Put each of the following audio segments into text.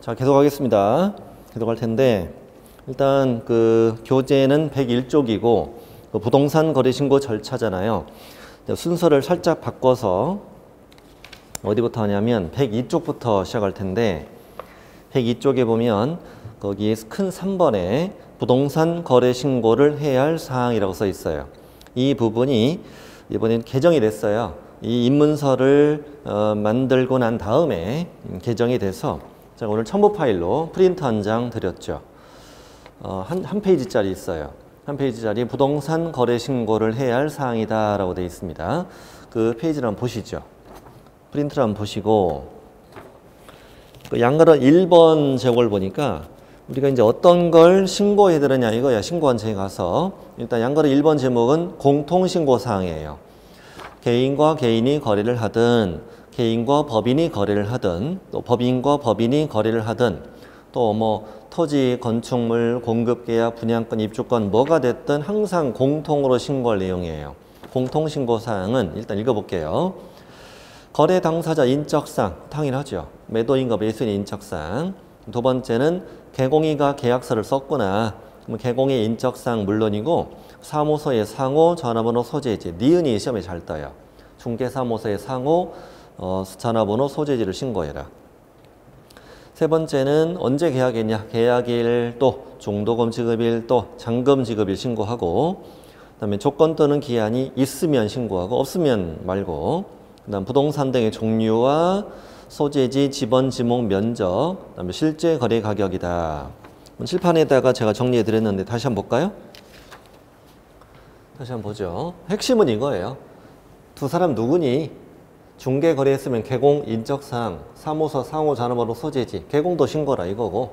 자, 계속하겠습니다. 계속할 텐데 일단 그 교재는 101쪽이고 그 부동산 거래 신고 절차잖아요. 순서를 살짝 바꿔서 어디부터 하냐면 102쪽부터 시작할 텐데 102쪽에 보면 거기 큰 3번에 부동산 거래 신고를 해야 할 사항이라고 써 있어요. 이 부분이 이번엔 개정이 됐어요. 이 입문서를 만들고 난 다음에 개정이 돼서 제가 오늘 첨부 파일로 프린트 한 장 드렸죠. 한 페이지짜리 있어요. 한 페이지짜리 부동산 거래 신고를 해야 할 사항이다 라고 되어 있습니다. 그 페이지를 한번 보시죠. 프린트를 한번 보시고 그 양가로 1번 제목을 보니까 우리가 이제 어떤 걸 신고해야 되느냐 이거야. 신고한청에 가서 일단 양가로 1번 제목은 공통신고 사항이에요. 개인과 개인이 거래를 하든 개인과 법인이 거래를 하든 또 법인과 법인이 거래를 하든 또 뭐 토지, 건축물, 공급계약, 분양권, 입주권 뭐가 됐든 항상 공통으로 신고할 내용이에요. 공통신고 사항은 일단 읽어볼게요. 거래 당사자 인적사항 당연하죠. 매도인과 매수인 인적사항. 두 번째는 개공이가 계약서를 썼구나. 그럼 개공의 인적사항 물론이고 사무소의 상호, 전화번호, 소재지. 니은이 시험에 잘 떠요. 중개사무소의 상호, 전화번호, 소재지를 신고해라. 세 번째는 언제 계약했냐. 계약일 또 중도금 지급일 또 잔금 지급일 신고하고 그 다음에 조건 또는 기한이 있으면 신고하고 없으면 말고 그 다음 부동산 등의 종류와 소재지, 지번, 지목, 면적 그 다음에 실제 거래 가격이다. 칠판에다가 제가 정리해 드렸는데 다시 한번 볼까요? 다시 한번 보죠. 핵심은 이거예요. 두 사람 누구니? 중개 거래했으면 개공, 인적사항, 사무소, 상호, 전화번호, 소재지 개공도 신고라 이거고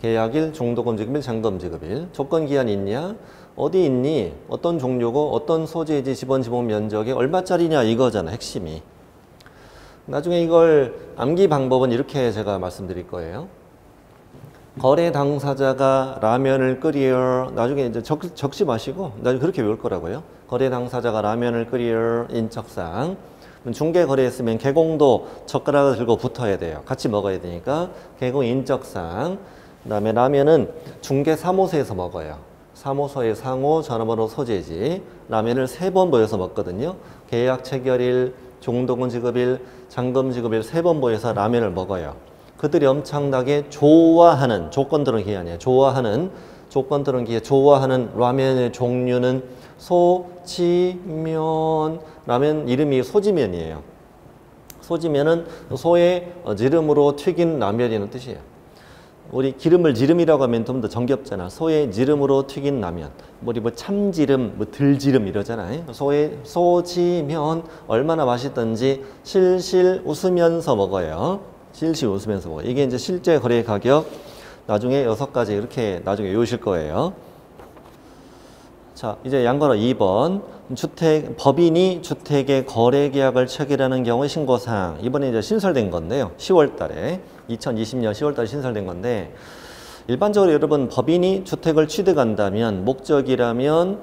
계약일, 중도금 지급일, 잔금 지급일 조건 기한 있냐? 어디 있니? 어떤 종류고 어떤 소재지, 지번, 지목, 면적이 얼마짜리냐 이거잖아 핵심이. 나중에 이걸 암기 방법은 이렇게 제가 말씀드릴 거예요. 거래 당사자가 라면을 끓여 나중에 이제 적지 마시고 나중에 그렇게 외울 거라고요. 거래 당사자가 라면을 끓여 인적사항 중개 거래했으면 개공도 젓가락을 들고 붙어야 돼요. 같이 먹어야 되니까 개공 인적사항 그 다음에 라면은 중개 사무소에서 먹어요. 사무소의 상호, 전화번호, 소재지 라면을 3번 모여서 먹거든요. 계약 체결일, 중도금 지급일, 잔금 지급일 3번 모여서 라면을 먹어요. 그들이 엄청나게 좋아하는 조건들은 기한이에요. 좋아하는 조건들은 기한 좋아하는 라면의 종류는 소지면 라면 이름이 소지면이에요. 소지면은 소의 지름으로 튀긴 라면이라는 뜻이에요. 우리 기름을 지름이라고 하면 좀 더 정겹잖아. 소의 지름으로 튀긴 라면. 뭐 참지름, 뭐 들지름 이러잖아요. 소의 소지면 얼마나 맛있던지 실실 웃으면서 먹어요. 실실 웃으면서 먹어요. 이게 이제 실제 거래 가격 나중에 6가지 이렇게 나중에 외우실 거예요. 자, 이제 양거로 2번. 법인이 주택의 거래 계약을 체결하는 경우 신고사항. 이번에 이제 신설된 건데요. 10월 달에 2020년 10월 달에 신설된 건데 일반적으로 여러분 법인이 주택을 취득한다면 목적이라면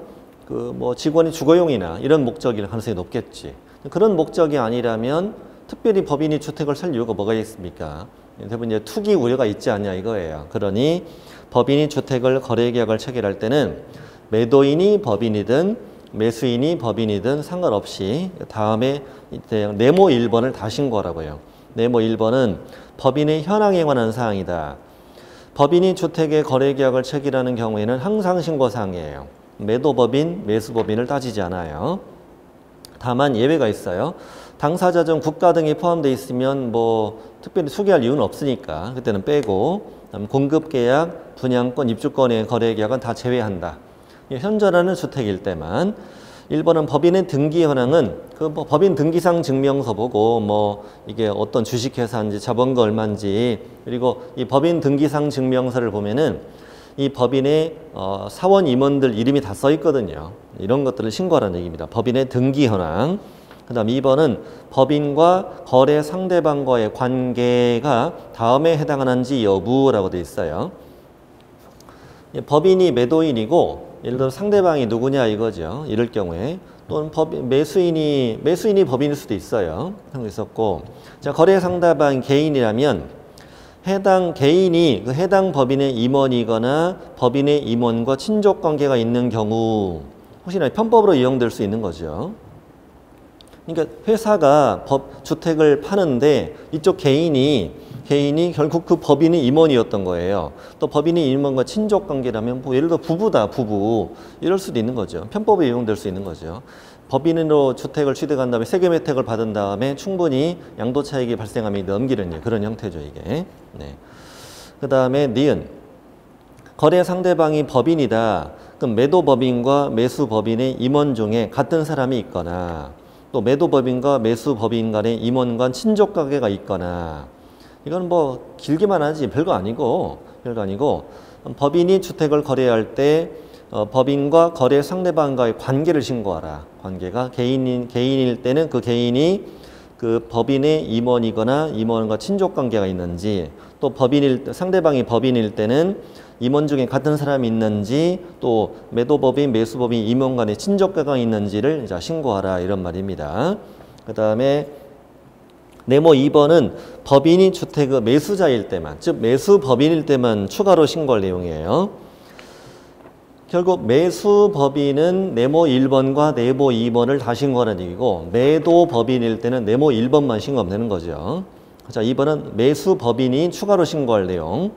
그 뭐 직원이 주거용이나 이런 목적일 가능성이 높겠지. 그런 목적이 아니라면 특별히 법인이 주택을 살 이유가 뭐가 있습니까? 대부분 이제 투기 우려가 있지 않냐 이거예요. 그러니 법인이 주택을 거래 계약을 체결할 때는 매도인이 법인이든 매수인이 법인이든 상관없이 다음에 네모 1번을 다 신고하라고요. 네모 1번은 법인의 현황에 관한 사항이다. 법인이 주택의 거래 계약을 체결하는 경우에는 항상 신고 사항이에요. 매도법인, 매수법인을 따지지 않아요. 다만 예외가 있어요. 당사자 중 국가 등이 포함되어 있으면 뭐 특별히 소개할 이유는 없으니까 그때는 빼고 공급계약, 분양권, 입주권의 거래 계약은 다 제외한다. 현존하는 주택일 때만. 1번은 법인의 등기 현황은 그 뭐 법인 등기상 증명서 보고 뭐 이게 어떤 주식회사인지 자본금 얼마인지 그리고 이 법인 등기상 증명서를 보면은 이 법인의 사원 임원들 이름이 다 써 있거든요. 이런 것들을 신고하라는 얘기입니다. 법인의 등기 현황. 그 다음 2번은 법인과 거래 상대방과의 관계가 다음에 해당하는지 여부라고 되어 있어요. 법인이 매도인이고 예를 들어 상대방이 누구냐 이거죠. 이럴 경우에 또는 매수인이 법인일 수도 있어요. 그런 거 있었고 자 거래 상대방 개인이라면 해당 개인이 그 해당 법인의 임원이거나 법인의 임원과 친족 관계가 있는 경우 혹시나 편법으로 이용될 수 있는 거죠. 그러니까 회사가 주택을 파는데 이쪽 개인이 결국 그 법인의 임원이었던 거예요. 또 법인의 임원과 친족 관계라면 뭐 예를 들어 부부다, 부부 이럴 수도 있는 거죠. 편법에 이용될 수 있는 거죠. 법인으로 주택을 취득한 다음에 세금 혜택을 받은 다음에 충분히 양도 차익이 발생하면 넘기는 그런 형태죠, 이게. 네. 그 다음에 니은. 거래 상대방이 법인이다. 그럼 매도법인과 매수법인의 임원 중에 같은 사람이 있거나 또 매도법인과 매수법인 간의 임원 간 친족 관계가 있거나 이건 뭐 길게만 하지 별거 아니고 법인이 주택을 거래할 때 법인과 거래 상대방과의 관계를 신고하라. 관계가 개인일 때는 그 개인이 그 법인의 임원이거나 임원과 친족 관계가 있는지 또 상대방이 법인일 때는 임원 중에 같은 사람이 있는지 또 매도법인, 매수법인 임원 간의 친족 관계가 있는지를 신고하라 이런 말입니다. 그 다음에 네모 2번은 법인이 주택의 매수자일 때만, 즉 매수법인일 때만 추가로 신고할 내용이에요. 결국 매수법인은 네모 1번과 네모 2번을 다 신고하는 얘기고 매도법인일 때는 네모 1번만 신고하면 되는 거죠. 자, 2번은 매수법인이 추가로 신고할 내용.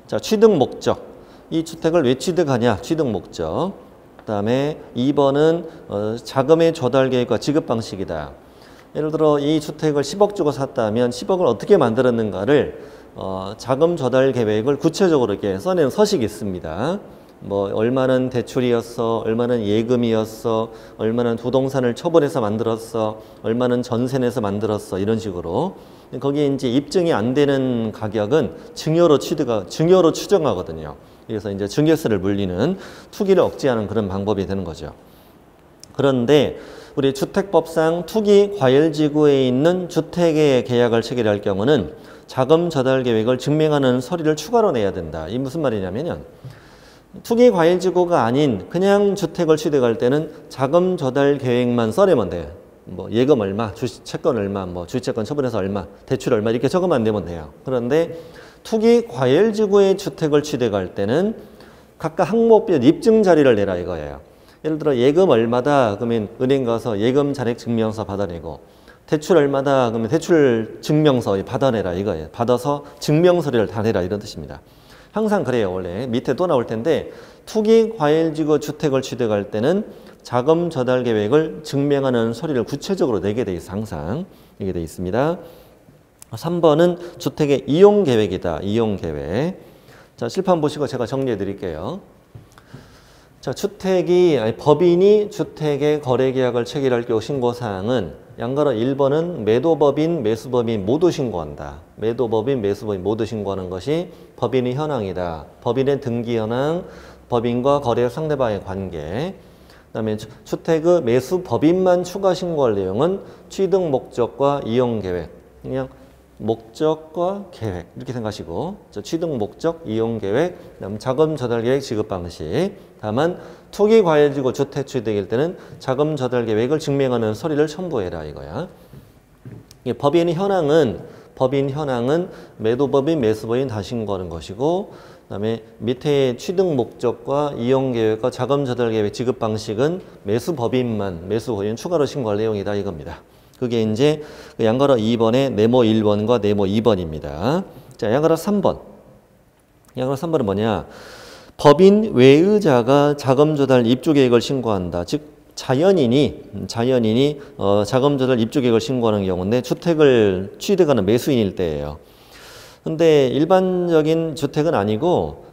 자, 취득 목적. 이 주택을 왜 취득하냐? 취득 목적. 그 다음에 2번은 자금의 조달 계획과 지급 방식이다. 예를 들어 이 주택을 10억 주고 샀다면 10억을 어떻게 만들었는가를 자금 조달 계획을 구체적으로 이렇게 써내는 서식이 있습니다. 뭐 얼마는 대출이었어, 얼마는 예금이었어, 얼마는 부동산을 처분해서 만들었어, 얼마는 전세 내서 만들었어 이런 식으로 거기에 이제 입증이 안 되는 가격은 증여로 추정하거든요. 그래서 이제 증여세를 물리는 투기를 억제하는 그런 방법이 되는 거죠. 그런데 우리 주택법상 투기 과열지구에 있는 주택의 계약을 체결할 경우는 자금 조달 계획을 증명하는 서류를 추가로 내야 된다. 이 무슨 말이냐면요. 투기 과열지구가 아닌 그냥 주택을 취득할 때는 자금 조달 계획만 써내면 돼요. 뭐 예금 얼마, 채권 얼마, 뭐 주채권 처분해서 얼마, 대출 얼마 이렇게 적으면 되면 돼요. 그런데 투기 과열지구의 주택을 취득할 때는 각각 항목별 입증 자료를 내라 이거예요. 예를 들어 예금 얼마다 그러면 은행 가서 예금 잔액 증명서 받아내고 대출 얼마다 그러면 대출 증명서 받아내라 이거예요. 받아서 증명서류를 다 내라 이런 뜻입니다. 항상 그래요. 원래 밑에 또 나올 텐데 투기 과열지구 주택을 취득할 때는 자금 조달 계획을 증명하는 서류를 구체적으로 내게 돼 있어. 항상 이게 돼 있습니다. 3번은 주택의 이용 계획이다. 이용 계획. 자, 칠판 보시고 제가 정리해 드릴게요. 자, 법인이 주택의 거래 계약을 체결할 경우 신고사항은 양가로 1번은 매도법인, 매수법인 모두 신고한다. 매도법인, 매수법인 모두 신고하는 것이 법인의 현황이다. 법인의 등기 현황, 법인과 거래 상대방의 관계. 그다음에 주택의 매수법인만 추가 신고할 내용은 취득 목적과 이용 계획. 그냥 목적과 계획 이렇게 생각하시고 취득 목적, 이용 계획, 그다음 자금 조달 계획, 지급 방식. 다만 투기 과열지구 주택 취득일 때는 자금 조달 계획을 증명하는 서류를 첨부해라 이거야. 법인 현황은 매도법인, 매수법인 다 신고하는 것이고, 그다음에 밑에 취득 목적과 이용 계획과 자금 조달 계획, 지급 방식은 매수법인 추가로 신고할 내용이다 이겁니다. 그게 이제 양가로 2번의 네모 1번과 네모 2번입니다. 자, 양가로 3번. 양가로 3번은 뭐냐? 법인 외의자가 자금 조달 입주 계획을 신고한다. 즉 자연인이 자금 조달 입주 계획을 신고하는 경우인데 주택을 취득하는 매수인일 때예요. 근데 일반적인 주택은 아니고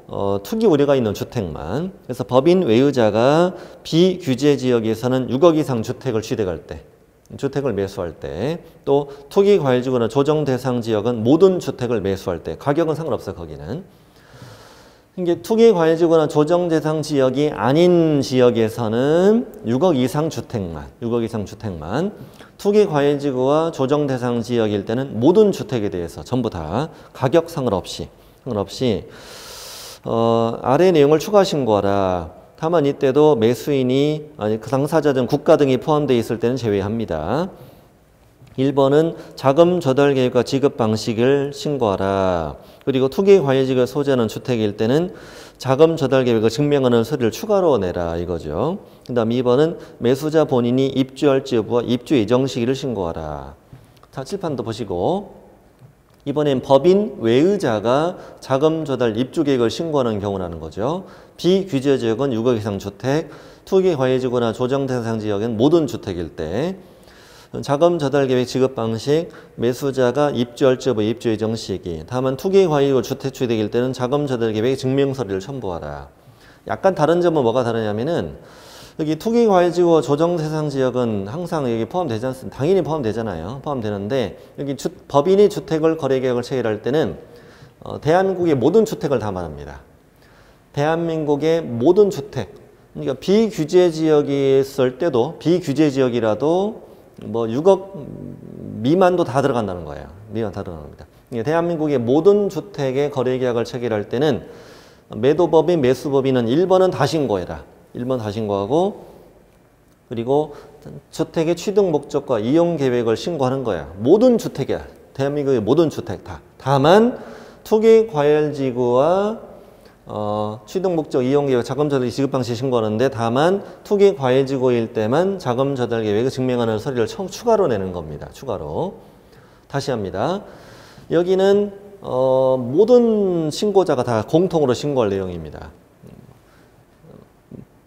투기 우려가 있는 주택만. 그래서 법인 외의자가 비규제 지역에서는 6억 이상 주택을 취득할 때, 주택을 매수할 때, 또 투기 과열지구나 조정 대상 지역은 모든 주택을 매수할 때, 가격은 상관없어 거기는. 이게 투기 과열지구나 조정 대상 지역이 아닌 지역에서는 6억 이상 주택만, 투기 과열지구와 조정 대상 지역일 때는 모든 주택에 대해서 전부 다 가격 상관없이 아래 내용을 추가 신고하라. 다만 이때도 매수인이 그 당사자 등 국가 등이 포함되어 있을 때는 제외합니다. 1번은 자금 조달 계획과 지급 방식을 신고하라. 그리고 투기과열지구에 소재하는 주택일 때는 자금 조달 계획을 증명하는 서류를 추가로 내라 이거죠. 그 다음 2번은 매수자 본인이 입주할지 여부와 입주 예정 시기를 신고하라. 자, 칠판도 보시고 이번엔 법인 외의자가 자금 조달 입주 계획을 신고하는 경우라는 거죠. 비규제 지역은 6억 이상 주택, 투기과열지구나 조정 대상 지역은 모든 주택일 때 자금 조달 계획 지급 방식, 매수자가 입주할지 여부 입주 예정 시기, 다만 투기과열지구 주택 취득일 때는 자금 조달 계획 증명 서류를 첨부하라. 약간 다른 점은 뭐가 다르냐면은 여기 투기과열지구 조정 대상 지역은 항상 여기 포함되지 않습니다. 당연히 포함되잖아요. 포함되는데 여기 법인이 주택을 거래 계획을 체결할 때는 대한민국의 모든 주택을 다 말합니다. 대한민국의 모든 주택. 그러니까 비규제 지역이 있을 때도 비규제 지역이라도 뭐 6억 미만도 다 들어간다는 거예요. 미만 다 들어갑니다. 대한민국의 모든 주택의 거래 계약을 체결할 때는 매도법인, 매수법인은 1번은 다 신고해라. 1번 다 신고하고 그리고 주택의 취득 목적과 이용 계획을 신고하는 거야. 모든 주택이야. 대한민국의 모든 주택 다. 다만 투기과열지구와 취득 목적 이용 계획 자금 조달 지급 방식 신고하는데 다만 투기과열지구일 때만 자금 조달 계획을 증명하는 서류를 추가로 내는 겁니다. 추가로. 다시 합니다. 여기는 모든 신고자가 다 공통으로 신고할 내용입니다.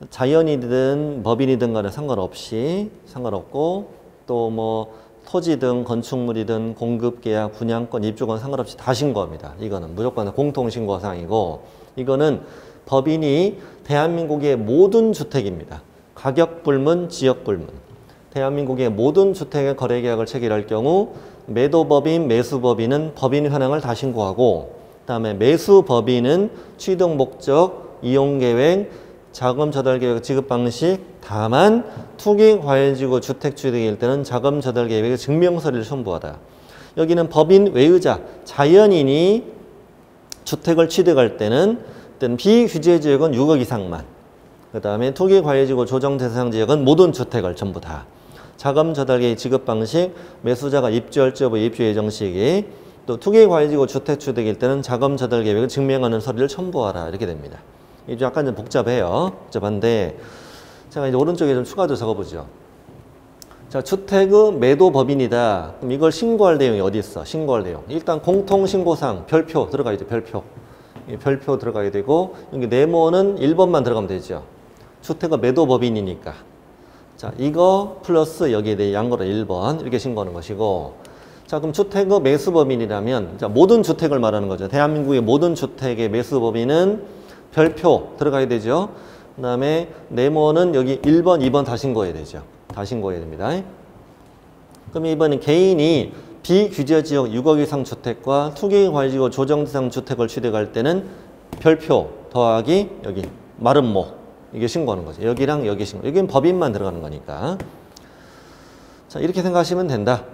자연이든 법인이든 간에 상관없고 또 뭐 토지든 건축물이든 공급계약, 분양권, 입주권 상관없이 다 신고합니다. 이거는 무조건 공통신고사항이고 이거는 법인이 대한민국의 모든 주택입니다. 가격불문, 지역불문. 대한민국의 모든 주택의 거래계약을 체결할 경우 매도법인, 매수법인은 법인 현황을 다 신고하고 그다음에 매수법인은 취득 목적, 이용계획, 자금 조달 계획 지급 방식 다만 투기과열지구 주택 취득일 때는 자금 조달 계획의 증명 서류를 첨부하다. 여기는 법인 외의자 자연인이 주택을 취득할 때는 비규제 지역은 6억 이상만 그 다음에 투기과열지구 조정 대상 지역은 모든 주택을 전부 다 자금 조달 계획 지급 방식 매수자가 입주할지 여부 입주 예정 시기 또 투기과열지구 주택 취득일 때는 자금 조달 계획을 증명하는 서류를 첨부하라 이렇게 됩니다. 이게 약간 좀 복잡해요. 복잡한데 제가 이제 오른쪽에 좀 추가로 적어보죠. 자, 주택의 매도 법인이다. 그럼 이걸 신고할 내용이 어디 있어? 신고할 내용. 일단 공통신고사항 별표 들어가야 돼. 별표. 별표 들어가야 되고 여기 네모는 1번만 들어가면 되죠. 주택의 매도 법인이니까. 자, 이거 플러스 여기에 대해 양거로 1번 이렇게 신고하는 것이고 자, 그럼 주택의 매수 법인이라면 자, 모든 주택을 말하는 거죠. 대한민국의 모든 주택의 매수 법인은 별표 들어가야 되죠. 그 다음에 네모는 여기 1번, 2번 다 신고해야 되죠. 다 신고해야 됩니다. 그럼 이번엔 개인이 비규제 지역 6억 이상 주택과 투기과열지구 조정 대상 주택을 취득할 때는 별표 더하기 여기 마름모 이게 신고하는 거죠. 여기랑 여기 신고. 여기는 법인만 들어가는 거니까. 자, 이렇게 생각하시면 된다.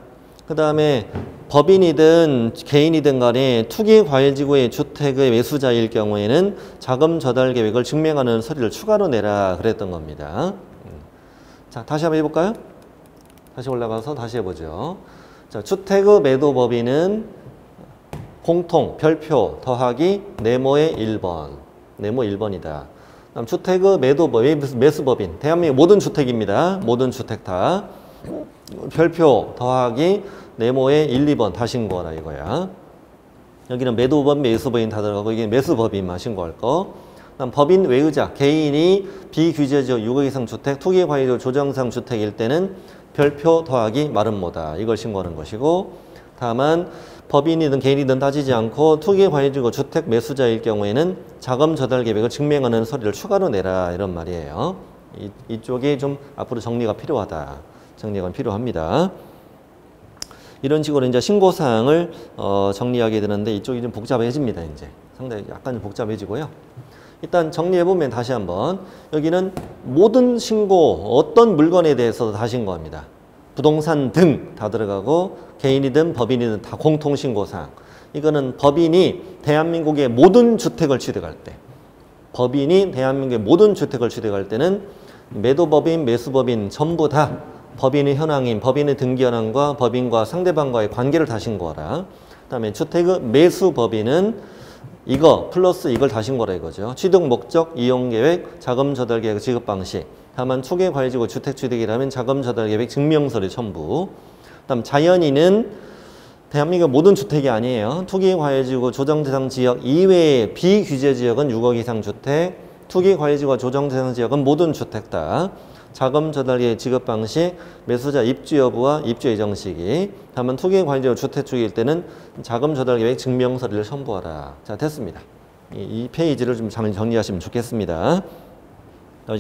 그 다음에 법인이든 개인이든 간에 투기과열지구의 주택의 매수자일 경우에는 자금 조달 계획을 증명하는 서류를 추가로 내라 그랬던 겁니다. 자, 다시 한번 해볼까요? 다시 올라가서 다시 해보죠. 자, 주택의 매도 법인은 공통, 별표, 더하기 네모의 1번. 네모 1번이다. 그다음 주택의 매수법인. 대한민국 모든 주택입니다. 모든 주택 다. 별표 더하기 네모의 1, 2번 다 신고하라 이거야. 여기는 매도법인, 매수법인 다 들어가고 이게 매수법인만 신고할 거. 그다음 법인 외의자, 개인이 비규제 지역 6억 이상 주택, 투기과열지구 조정상 주택일 때는 별표 더하기 마름모다. 이걸 신고하는 것이고 다만 법인이든 개인이든 따지지 않고 투기과열지구 주택 매수자일 경우에는 자금 조달 계획을 증명하는 서류를 추가로 내라 이런 말이에요. 이쪽이 좀 앞으로 정리가 필요하다. 정리가 필요합니다. 이런 식으로 이제 신고사항을 정리하게 되는데 이쪽이 좀 복잡해집니다. 이제 상당히 약간 복잡해지고요. 일단 정리해보면 다시 한번 여기는 모든 신고 어떤 물건에 대해서도 다 신고합니다. 부동산 등 다 들어가고 개인이든 법인이든 다 공통신고사항. 이거는 법인이 대한민국의 모든 주택을 취득할 때 법인이 대한민국의 모든 주택을 취득할 때는 매도법인, 매수법인 전부 다 법인의 현황인, 법인의 등기 현황과 법인과 상대방과의 관계를 다 신고하라. 그다음에 주택의 매수 법인은 이거 플러스 이걸 다 신고하라 이거죠. 취득 목적, 이용 계획, 자금 조달 계획, 지급 방식. 다만 투기 과외지구 주택 취득이라면 자금 조달 계획 증명서를 첨부. 그다음 자연인은 대한민국 모든 주택이 아니에요. 투기 과외지구 조정 대상 지역 이외의 비규제 지역은 6억 이상 주택, 투기 과외지구와 조정 대상 지역은 모든 주택 다. 자금 조달 계획 지급 방식, 매수자 입주 여부와 입주 예정 시기. 다만 투기 과외지구 주택 주기일 때는 자금 조달 계획 증명서를 첨부하라. 자, 됐습니다. 이 페이지를 좀 잘 정리하시면 좋겠습니다.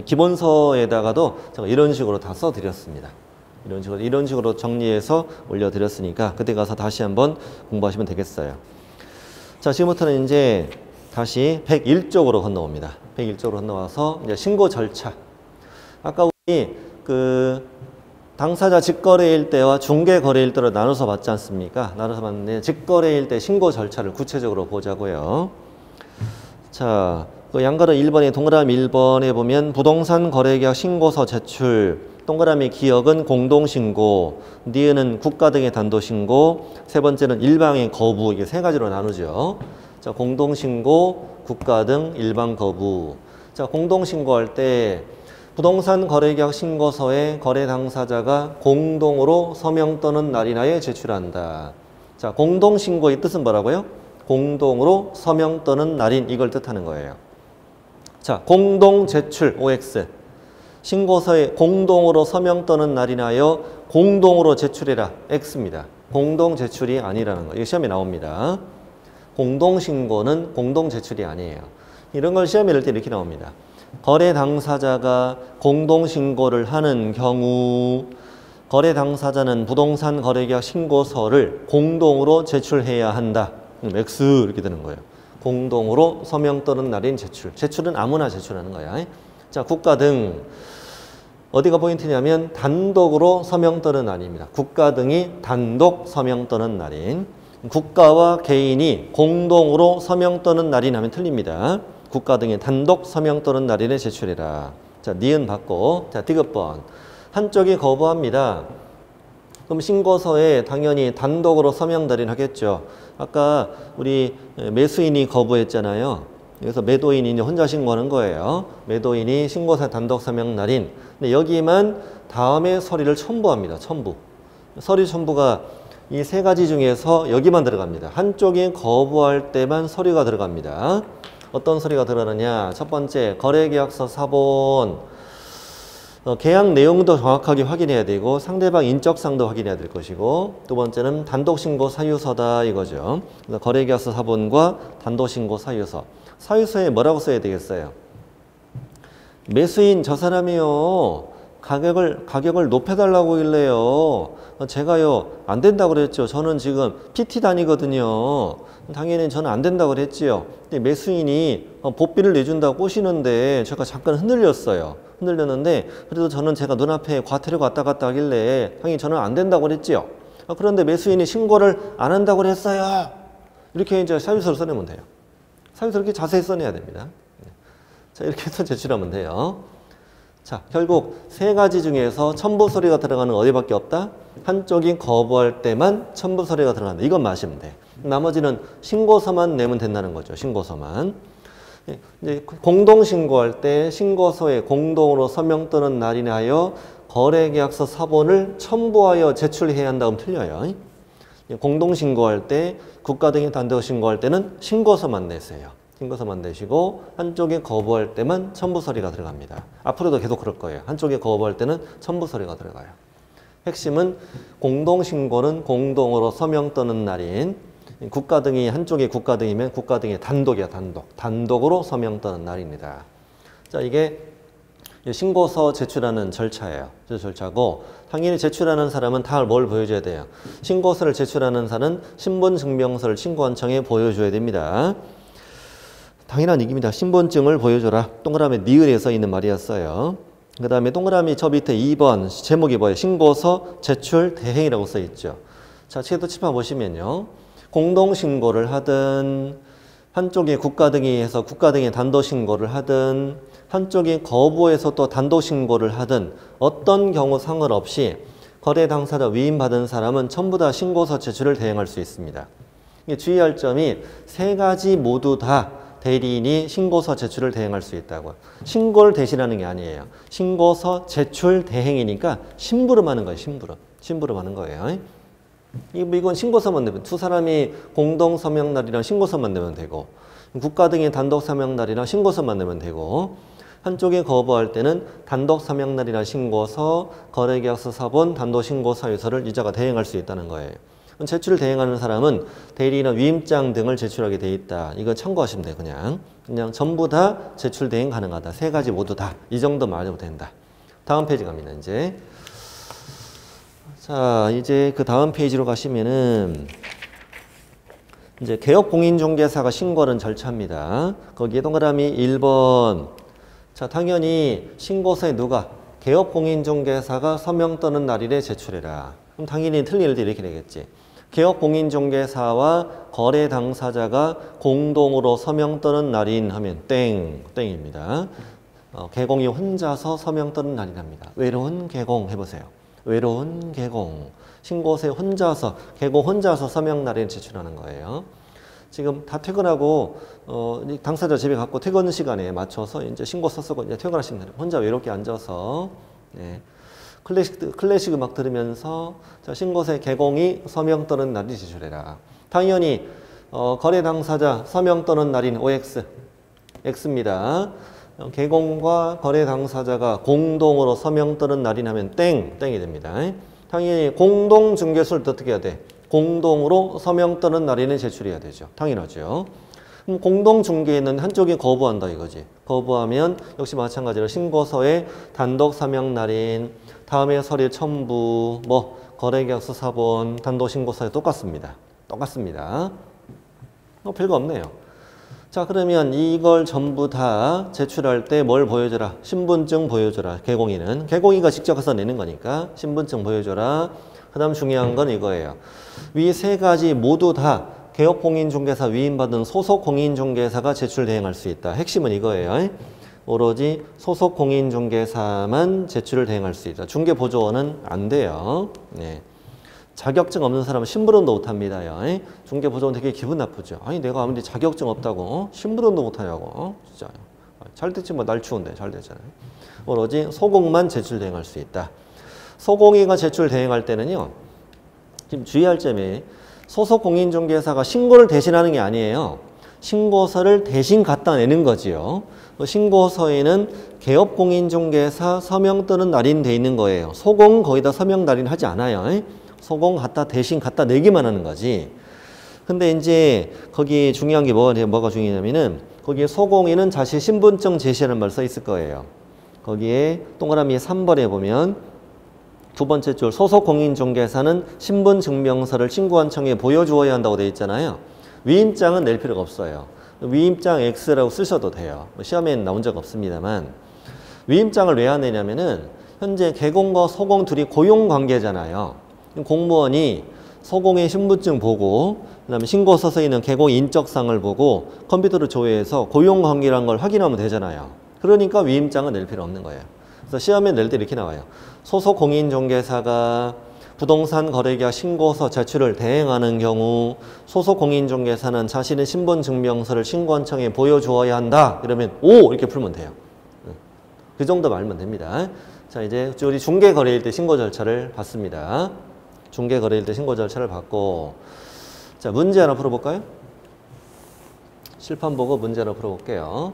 기본서에다가도 제가 이런 식으로 다 써드렸습니다. 이런 식으로 정리해서 올려드렸으니까 그때 가서 다시 한번 공부하시면 되겠어요. 자, 지금부터는 이제 다시 101쪽으로 건너옵니다. 101쪽으로 건너와서 이제 신고 절차. 아까 우리 그 당사자 직거래일 때와 중개거래일 때로 나눠서 봤지 않습니까? 나눠서 봤는데 직거래일 때 신고 절차를 구체적으로 보자고요. 자, 그 양가로 1번에 동그라미 1번에 보면 부동산 거래계약 신고서 제출, 동그라미 기역은 공동신고, 니은은 국가 등의 단도신고, 세 번째는 일방의 거부, 이게 세 가지로 나누죠. 자, 공동신고, 국가 등 일방 거부. 자, 공동신고할 때 부동산 거래계약 신고서에 거래 당사자가 공동으로 서명 또는 날인하여 제출한다. 자, 공동신고의 뜻은 뭐라고요? 공동으로 서명 또는 날인, 이걸 뜻하는 거예요. 자, 공동 제출 OX. 신고서에 공동으로 서명 또는 날인하여 공동으로 제출해라 X입니다. 공동 제출이 아니라는 거. 이거 시험에 나옵니다. 공동 신고는 공동 제출이 아니에요. 이런 걸 시험에 낼 때 이렇게 나옵니다. 거래 당사자가 공동 신고를 하는 경우 거래 당사자는 부동산 거래계약 신고서를 공동으로 제출해야 한다. X 이렇게 되는 거예요. 공동으로 서명 또는 날인 제출. 제출은 아무나 제출하는 거야. 자, 국가 등. 어디가 포인트냐면 단독으로 서명 또는 날인입니다. 국가 등이 단독 서명 또는 날인. 국가와 개인이 공동으로 서명 또는 날인하면 틀립니다. 국가 등이 단독 서명 또는 날인에 제출해라. 자, 니은 받고. 자, 디귿번. 한쪽이 거부합니다. 그럼 신고서에 당연히 단독으로 서명 날인 하겠죠. 아까 우리 매수인이 거부했잖아요. 여기서 매도인이 혼자 신고하는 거예요. 매도인이 신고서 단독 서명 날인. 근데 여기만 다음에 서류를 첨부합니다. 첨부. 서류 첨부가 이 세 가지 중에서 여기만 들어갑니다. 한쪽이 거부할 때만 서류가 들어갑니다. 어떤 서류가 들어가느냐. 첫 번째, 거래계약서 사본. 계약 내용도 정확하게 확인해야 되고 상대방 인적사항도 확인해야 될 것이고, 두 번째는 단독신고 사유서다 이거죠. 그래서 거래계약서 사본과 단독신고 사유서. 사유서에 뭐라고 써야 되겠어요? 매수인 저 사람이요, 가격을 높여달라고 하길래요, 제가요 안 된다고 그랬죠. 저는 지금 PT 다니거든요. 당연히 저는 안 된다고 그랬지요. 근데 매수인이 보비를 내준다고 꼬시는데 제가 잠깐 흔들렸는데 그래도 저는 제가 눈앞에 과태료 왔다 갔다 하길래 당연히 저는 안 된다고 그랬지요. 그런데 매수인이 신고를 안 한다고 그랬어요. 이렇게 이제 사유서를 써내면 돼요. 사유서를 이렇게 자세히 써내야 됩니다. 자, 이렇게 해서 제출하면 돼요. 자, 결국 세 가지 중에서 첨부 서류가 들어가는 어디밖에 없다? 한쪽이 거부할 때만 첨부 서류가 들어간다. 이건 마시면 돼. 나머지는 신고서만 내면 된다는 거죠. 신고서만. 이제 공동신고할 때 신고서에 공동으로 서명 또는 날인하여 거래계약서 사본을 첨부하여 제출해야 한다면 틀려요. 공동신고할 때 국가 등이 단독 신고할 때는 신고서만 내세요. 신고서만 내시고 한쪽에 거부할 때만 첨부 서류가 들어갑니다. 앞으로도 계속 그럴 거예요. 한쪽에 거부할 때는 첨부 서류가 들어가요. 핵심은 공동신고는 공동으로 서명 또는 날인. 국가 등이 한쪽에 국가 등이면 국가 등의 단독이야, 단독. 단독으로 서명 또는 날입니다. 자, 이게 신고서 제출하는 절차예요. 절차고 당연히 제출하는 사람은 다 뭘 보여줘야 돼요. 신고서를 제출하는 사람은 신분증명서를 신고원청에 보여줘야 됩니다. 당연한 얘기입니다. 신분증을 보여줘라. 동그라미 니은에 써 있는 말이었어요. 그 다음에 동그라미 저 밑에 2번 제목이 뭐예요? 신고서 제출 대행이라고 써 있죠. 자, 책도 칠판 보시면요. 공동신고를 하든 한쪽이 국가 등이 해서 국가 등에 단독 신고를 하든 한쪽이 거부해서 또 단독 신고를 하든 어떤 경우 상관없이 거래 당사자 위임받은 사람은 전부 다 신고서 제출을 대행할 수 있습니다. 주의할 점이 세 가지 모두 다 대리인이 신고서 제출을 대행할 수 있다고요. 신고를 대신하는 게 아니에요. 신고서 제출 대행이니까 심부름 하는 거예요. 심부름 하는 거예요. 이건 신고서만 내면 두 사람이 공동 서명 날이랑 신고서만 내면 되고 국가 등의 단독 서명 날이랑 신고서만 내면 되고 한쪽이 거부할 때는 단독 서명 날이나 신고서, 거래계약서 사본, 단독 신고 사유서를 이자가 대행할 수 있다는 거예요. 제출을 대행하는 사람은 대리나 위임장 등을 제출하게 돼 있다. 이거 참고하시면 돼요. 그냥 전부 다 제출 대행 가능하다. 세 가지 모두 다. 이 정도만 알아도 된다. 다음 페이지 갑니다. 이제. 자, 이제 그 다음 페이지로 가시면은 이제 개업공인중개사가 신고하는 절차입니다. 거기에 동그라미 1번. 자, 당연히 신고서에 누가 개업공인중개사가 서명 떠는 날일에 제출해라. 그럼 당연히 틀린 일도 이렇게 되겠지. 개업공인중개사와 거래 당사자가 공동으로 서명 떠는 날인 하면 땡입니다. 개공이 혼자서 서명 떠는 날이랍니다. 외로운 개공 해보세요. 외로운 개공. 신고서에 혼자서, 개공 혼자서 서명 날에 제출하는 거예요. 지금 다 퇴근하고 당사자 집에 갖고 퇴근 시간에 맞춰서 이제 신고서 쓰고 이제 퇴근하시면 돼요. 혼자 외롭게 앉아서 네. 클래식 음악 들으면서 자, 신고서에 개공이 서명 떠는 날이 제출해라. 당연히 거래 당사자 서명 떠는 날인 OX X입니다. 개공과 거래 당사자가 공동으로 서명 떠는 날이 하면 땡이 됩니다. 당연히 공동 중개소를 어떻게 해야 돼? 공동으로 서명 떠는 날에는 제출해야 되죠. 당연하죠. 그럼 공동 중개에는 한쪽이 거부한다 이거지. 거부하면 역시 마찬가지로 신고서에 단독 서명 날인, 다음에 서류 첨부, 뭐 거래계약서 사본, 단독 신고서에 똑같습니다. 별거 없네요. 자, 그러면 이걸 전부 다 제출할 때 뭘 보여줘라? 신분증 보여줘라. 개공이가 직접 가서 내는 거니까 신분증 보여줘라. 그 다음 중요한 건 이거예요. 위 세 가지 모두 다 개업공인중개사 위임받은 소속공인중개사가 제출 대행할 수 있다. 핵심은 이거예요. 오로지 소속공인중개사만 제출을 대행할 수 있다. 중개보조원은 안 돼요. 네. 자격증 없는 사람은 심부름도 못합니다. 중개보조원 되게 기분 나쁘죠. 아니 내가 아무리 자격증 없다고 심부름도 못하냐고. 진짜 잘 됐지 뭐 날 추운데 잘 됐잖아요. 오로지 소공만 제출 대행할 수 있다. 소공이가 제출 대행할 때는요. 지금 주의할 점이 소속공인중개사가 신고를 대신하는 게 아니에요. 신고서를 대신 갖다 내는 거지요. 신고서에는 개업공인중개사 서명 떠는 날인 돼 있는 거예요. 소공 거기다 서명 날인 하지 않아요. 소공 대신 갖다 내기만 하는 거지. 근데 이제 거기 중요한 게 뭐가 중요하냐면은 거기에 소공인은 자신 신분증 제시하는 말 써 있을 거예요. 거기에 동그라미 3번에 보면 두 번째 줄 소속공인중개사는 신분증명서를 신고한청에 보여주어야 한다고 되어 있잖아요. 위임장은 낼 필요가 없어요. 위임장 X라고 쓰셔도 돼요. 시험에는 나온 적 없습니다만 위임장을 왜 안 내냐면은 현재 개공과 소공 둘이 고용관계잖아요. 공무원이 소공의 신분증 보고 그다음에 신고서에 있는 개공 인적사항을 보고 컴퓨터로 조회해서 고용관계라는 걸 확인하면 되잖아요. 그러니까 위임장은 낼 필요 없는 거예요. 그래서 시험에 낼 때 이렇게 나와요. 소속 공인중개사가 부동산 거래계약 신고서 제출을 대행하는 경우 소속 공인중개사는 자신의 신분증명서를 신고한청에 보여주어야 한다. 이러면 오! 이렇게 풀면 돼요. 그 정도 말면 됩니다. 자, 이제 우리 중개거래일 때 신고 절차를 봤습니다. 중개거래일 때 신고 절차를 봤고 자, 문제 하나 풀어볼까요? 실판 보고 문제 하나 풀어볼게요.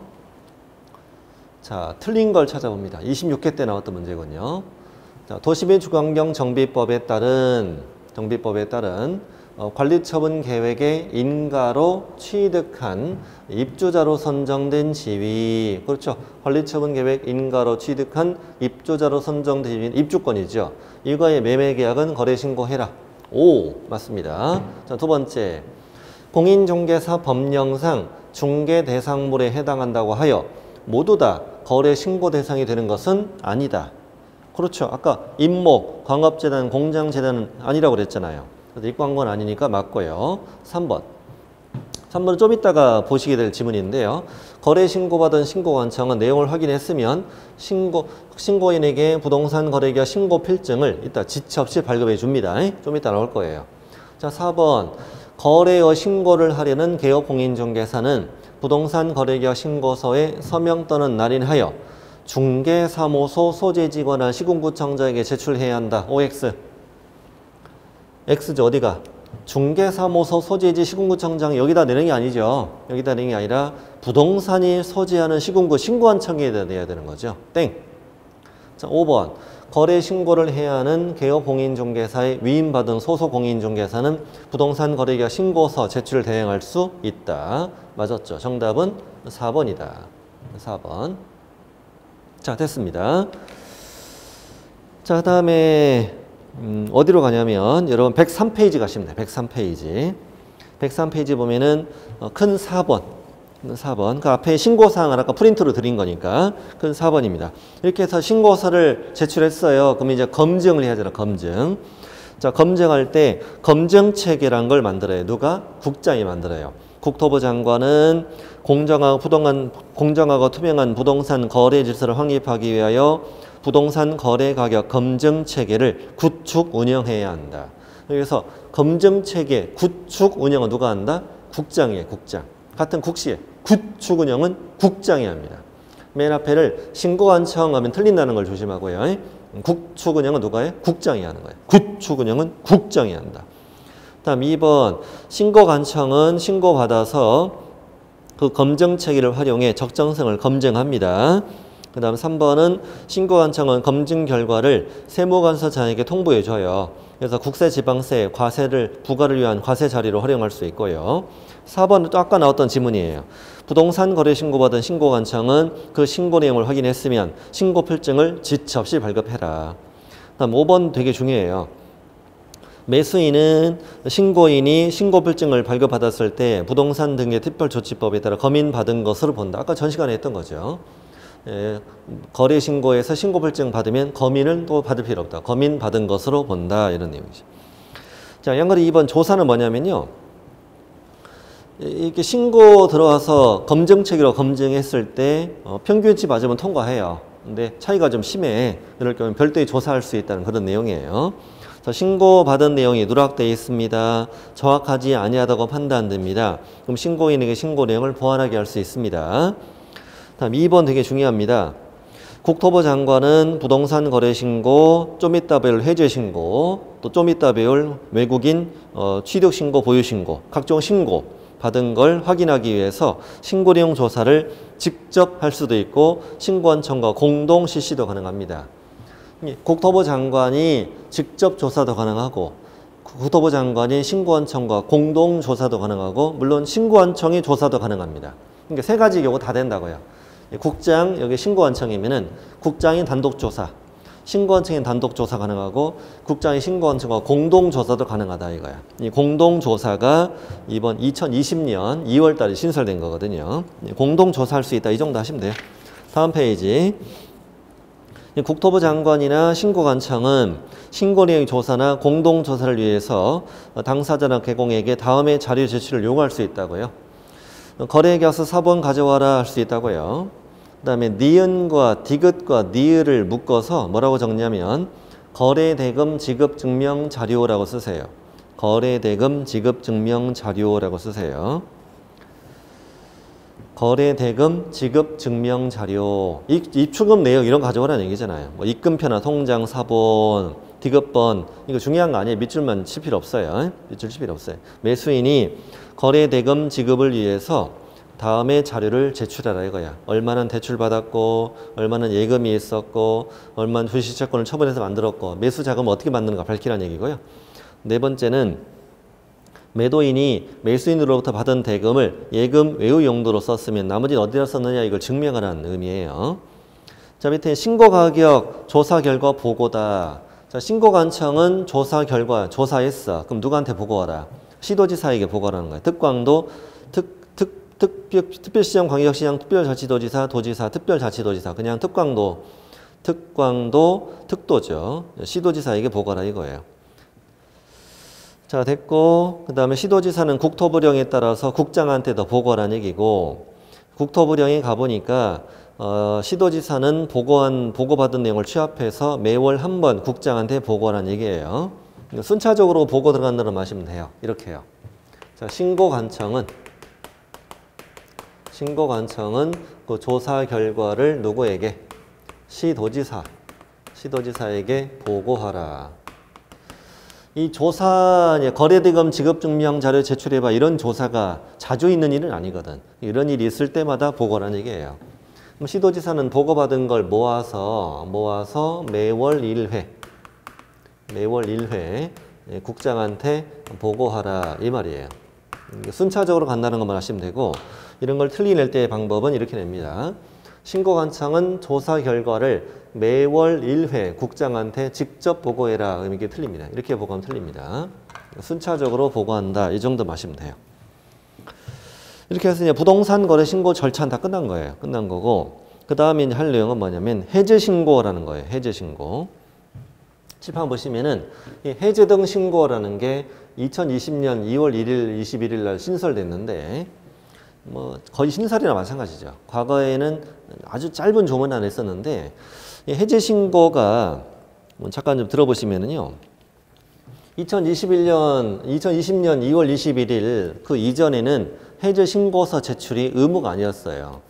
자, 틀린 걸 찾아봅니다. 26회 때 나왔던 문제군요. 자, 도시비 주거환경 정비법에 따른 관리처분 계획의 인가로 취득한 입주자로 선정된 지위. 그렇죠. 관리처분 계획 인가로 취득한 입주자로 선정된 지위는 입주권이죠. 이거의 매매 계약은 거래 신고해라. 오, 맞습니다. 자, 두 번째. 공인중개사 법령상 중개 대상물에 해당한다고 하여 모두 다 거래 신고 대상이 되는 것은 아니다. 그렇죠. 아까 임목, 광업재단, 공장재단은 아니라고 그랬잖아요. 그래서 입광건 아니니까 맞고요. 3번. 3번은 좀 이따가 보시게 될 지문인데요. 거래 신고받은 신고관청은 내용을 확인했으면 신고인에게 부동산 거래기업 신고 필증을 이따 지체 없이 발급해 줍니다. 좀 이따 나올 거예요. 자, 4번. 거래의 신고를 하려는 개업공인중개사는 부동산 거래기업 신고서에 서명 또는 날인하여 중개사무소 소재지거나 시군구청장에게 제출해야 한다. OX. X죠. 어디가? 중개사무소 소재지 시군구청장 여기다 내는 게 아니죠. 여기다 내는 게 아니라 부동산이 소재하는 시군구 신고한청에다 내야 되는 거죠. 땡. 자, 5번. 거래 신고를 해야 하는 개업공인중개사의 위임받은 소속공인중개사는 부동산 거래기업 신고서 제출을 대행할 수 있다. 맞았죠. 정답은 4번이다. 4번. 자, 됐습니다. 자, 그 다음에 어디로 가냐면 여러분 103페이지 가시면 돼요. 103페이지. 103페이지 보면은 큰 4번. 4번. 그 앞에 신고사항을 아까 프린트로 드린 거니까 큰 4번입니다. 이렇게 해서 신고서를 제출했어요. 그럼 이제 검증을 해야 되나, 검증. 자, 검증할 때 검증체계란 걸 만들어요. 누가? 국장이 만들어요. 국토부 장관은 공정하고 투명한 부동산 거래 질서를 확립하기 위하여 부동산 거래 가격 검증 체계를 구축 운영해야 한다. 그래서 검증 체계 구축 운영은 누가 한다? 국장이에요. 국장. 같은 국시에 구축 운영은 국장이 합니다. 맨 앞에를 신고관청 하면 틀린다는 걸 조심하고요. 구축 운영은 누가 해? 국장이 하는 거예요. 구축 운영은 국장이 한다. 다음 2번 신고관청은 신고받아서 그 검증 체계를 활용해 적정성을 검증합니다. 그 다음 3번은 신고관청은 검증 결과를 세무관서장에게 통보해줘요. 그래서 국세지방세, 과세를 부과를 위한 과세 자리로 활용할 수 있고요. 4번은 또 아까 나왔던 지문이에요. 부동산 거래 신고받은 신고관청은 그 신고 내용을 확인했으면 신고 필증을 지체 없이 발급해라. 다음 5번 되게 중요해요. 매수인은 신고인이 신고 필증을 발급받았을 때 부동산 등의 특별조치법에 따라 검인받은 것으로 본다. 아까 전 시간에 했던 거죠. 거래 신고에서 신고 필증 받으면 검인은 또 받을 필요 없다. 검인 받은 것으로 본다. 이런 내용이죠. 자, 양거리 2번 조사는 뭐냐면요. 이렇게 신고 들어와서 검증체계로 검증했을 때 평균치 맞으면 통과해요. 근데 차이가 좀 심해. 그럴 경우는 별도의 조사할 수 있다는 그런 내용이에요. 그래서 신고받은 내용이 누락되어 있습니다. 정확하지 아니하다고 판단됩니다. 그럼 신고인에게 신고 내용을 보완하게 할 수 있습니다. 다음 2번 되게 중요합니다. 국토부 장관은 부동산 거래 신고, 좀 이따 배울 해제 신고, 또 좀 이따 배울 외국인 취득 신고, 보유 신고, 각종 신고 받은 걸 확인하기 위해서 신고 내용 조사를 직접 할 수도 있고 신고관청과 공동 실시도 가능합니다. 국토부 장관이 직접 조사도 가능하고 국토부 장관이 신고관청과 공동 조사도 가능하고 물론 신고관청이 조사도 가능합니다. 그러니까 세 가지 경우 다 된다고요. 국장, 여기 신고관청이면은 국장이 단독조사, 신고관청이 단독조사 가능하고 국장이 신고관청과 공동조사도 가능하다 이거야. 이 공동조사가 이번 2020년 2월 달에 신설된 거거든요. 공동조사할 수 있다 이 정도 하시면 돼요. 다음 페이지. 국토부 장관이나 신고관청은 신고 내용 조사나 공동조사를 위해서 당사자나 개공에게 다음의 자료 제출을 요구할 수 있다고요. 거래계약서 사본 가져와라 할 수 있다고요. 그 다음에 니은과 디귿과 니을을 묶어서 뭐라고 적냐면 거래대금 지급증명자료라고 쓰세요. 거래대금 지급증명자료라고 쓰세요. 거래대금 지급증명자료. 입출금 내역 이런 거 가져오라는 얘기잖아요. 뭐 입금표나 통장, 사본, 디귿번 이거 중요한 거 아니에요. 밑줄만 칠 필요 없어요. 밑줄 칠 필요 없어요. 매수인이 거래대금 지급을 위해서 다음에 자료를 제출하라 이거야. 얼마는 대출받았고 얼마는 예금이 있었고 얼마는 주식채권을 처분해서 만들었고 매수 자금을 어떻게 만드는가 밝히라는 얘기고요. 네 번째는 매도인이 매수인으로부터 받은 대금을 예금 외유 용도로 썼으면 나머지는 어디다 썼느냐 이걸 증명하라는 의미예요. 자, 밑에 신고가격 조사 결과 보고다. 자, 신고관청은 조사 결과 조사했어. 그럼 누구한테 보고하라? 시도지사에게 보고하라는 거야. 특광도 특별시장, 광역시장, 특별자치도지사, 도지사, 특별자치도지사. 그냥 특광도, 특도죠. 시도지사에게 보고하라 이거예요. 자, 됐고, 그 다음에 시도지사는 국토부령에 따라서 국장한테 더 보고하라는 얘기고, 국토부령에 가보니까, 시도지사는 보고받은 내용을 취합해서 매월 한 번 국장한테 보고하라는 얘기예요. 순차적으로 보고 들어간다는 말씀하시면 돼요. 이렇게 해요. 자, 신고관청은 그 조사 결과를 누구에게? 시도지사에게 보고하라. 이 조사, 거래대금 지급증명 자료 제출해봐 이런 조사가 자주 있는 일은 아니거든. 이런 일이 있을 때마다 보고라는 얘기예요. 그럼 시도지사는 보고받은 걸 모아서 매월 1회 국장한테 보고하라 이 말이에요. 순차적으로 간다는 것만 하시면 되고, 이런 걸 틀리낼 때의 방법은 이렇게 냅니다. 신고관청은 조사 결과를 매월 1회 국장한테 직접 보고해라. 이게 틀립니다. 이렇게 보고하면 틀립니다. 순차적으로 보고한다. 이 정도 마시면 돼요. 이렇게 해서 이제 부동산 거래 신고 절차는 다 끝난 거예요. 끝난 거고, 그 다음에 이제 할 내용은 뭐냐면 해제 신고라는 거예요. 해제 신고. 칠판 보시면은 이 해제 등 신고라는 게 2020년 2월 1일, 21일 날 신설됐는데, 뭐 거의 신설이나 마찬가지죠. 과거에는 아주 짧은 조문 안에 있었는데, 이 해제 신고가 잠깐 좀 들어보시면은요. 2020년 2월 21일 그 이전에는 해제 신고서 제출이 의무가 아니었어요.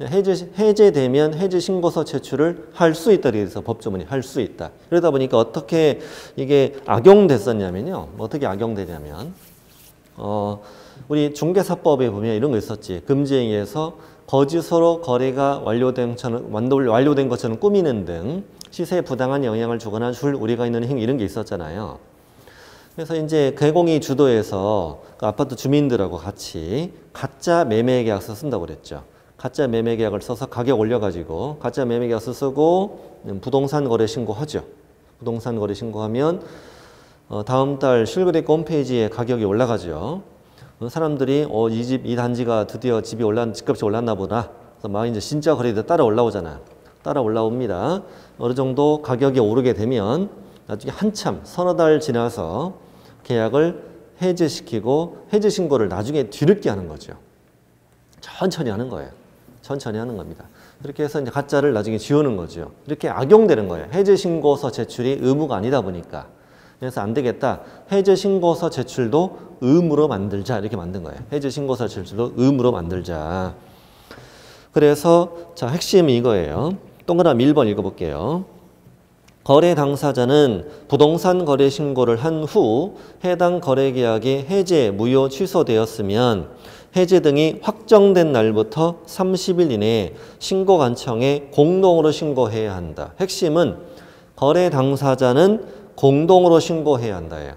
해제되면 해제 신고서 제출을 할 수 있다. 그래서 법조문이 할 수 있다. 그러다 보니까 어떻게 이게 악용됐었냐면요. 어떻게 악용되냐면, 우리 중개사법에 보면 이런 거 있었지. 금지행위에서 거짓으로 거래가 완료된 것처럼 꾸미는 등 시세에 부당한 영향을 주거나 줄 우려가 있는 행위 이런 게 있었잖아요. 그래서 이제 개공이 주도해서 그 아파트 주민들하고 같이 가짜 매매 계약서 쓴다고 그랬죠. 가짜 매매 계약을 써서 가격 올려가지고 가짜 매매 계약서 쓰고 부동산 거래 신고하죠. 부동산 거래 신고하면 다음 달 실거래가 홈페이지에 가격이 올라가죠. 사람들이 이 단지가 드디어 집값이 올랐나 보다. 그래서 막 이제 진짜 거래도 따라 올라오잖아. 따라 올라옵니다. 어느 정도 가격이 오르게 되면 나중에 한참 서너 달 지나서 계약을 해제시키고 해제 신고를 나중에 뒤늦게 하는 거죠. 천천히 하는 거예요. 천천히 하는 겁니다. 이렇게 해서 이제 가짜를 나중에 지우는 거죠. 이렇게 악용되는 거예요. 해제 신고서 제출이 의무가 아니다 보니까. 그래서 안 되겠다. 해제 신고서 제출도 의무로 만들자. 이렇게 만든 거예요. 해제 신고서 제출도 의무로 만들자. 그래서 자, 핵심이 이거예요. 동그라미 1번 읽어볼게요. 거래 당사자는 부동산 거래 신고를 한 후 해당 거래 계약이 해제, 무효, 취소되었으면 해제 등이 확정된 날부터 30일 이내에 신고관청에 공동으로 신고해야 한다. 핵심은 거래 당사자는 공동으로 신고해야 한다예요.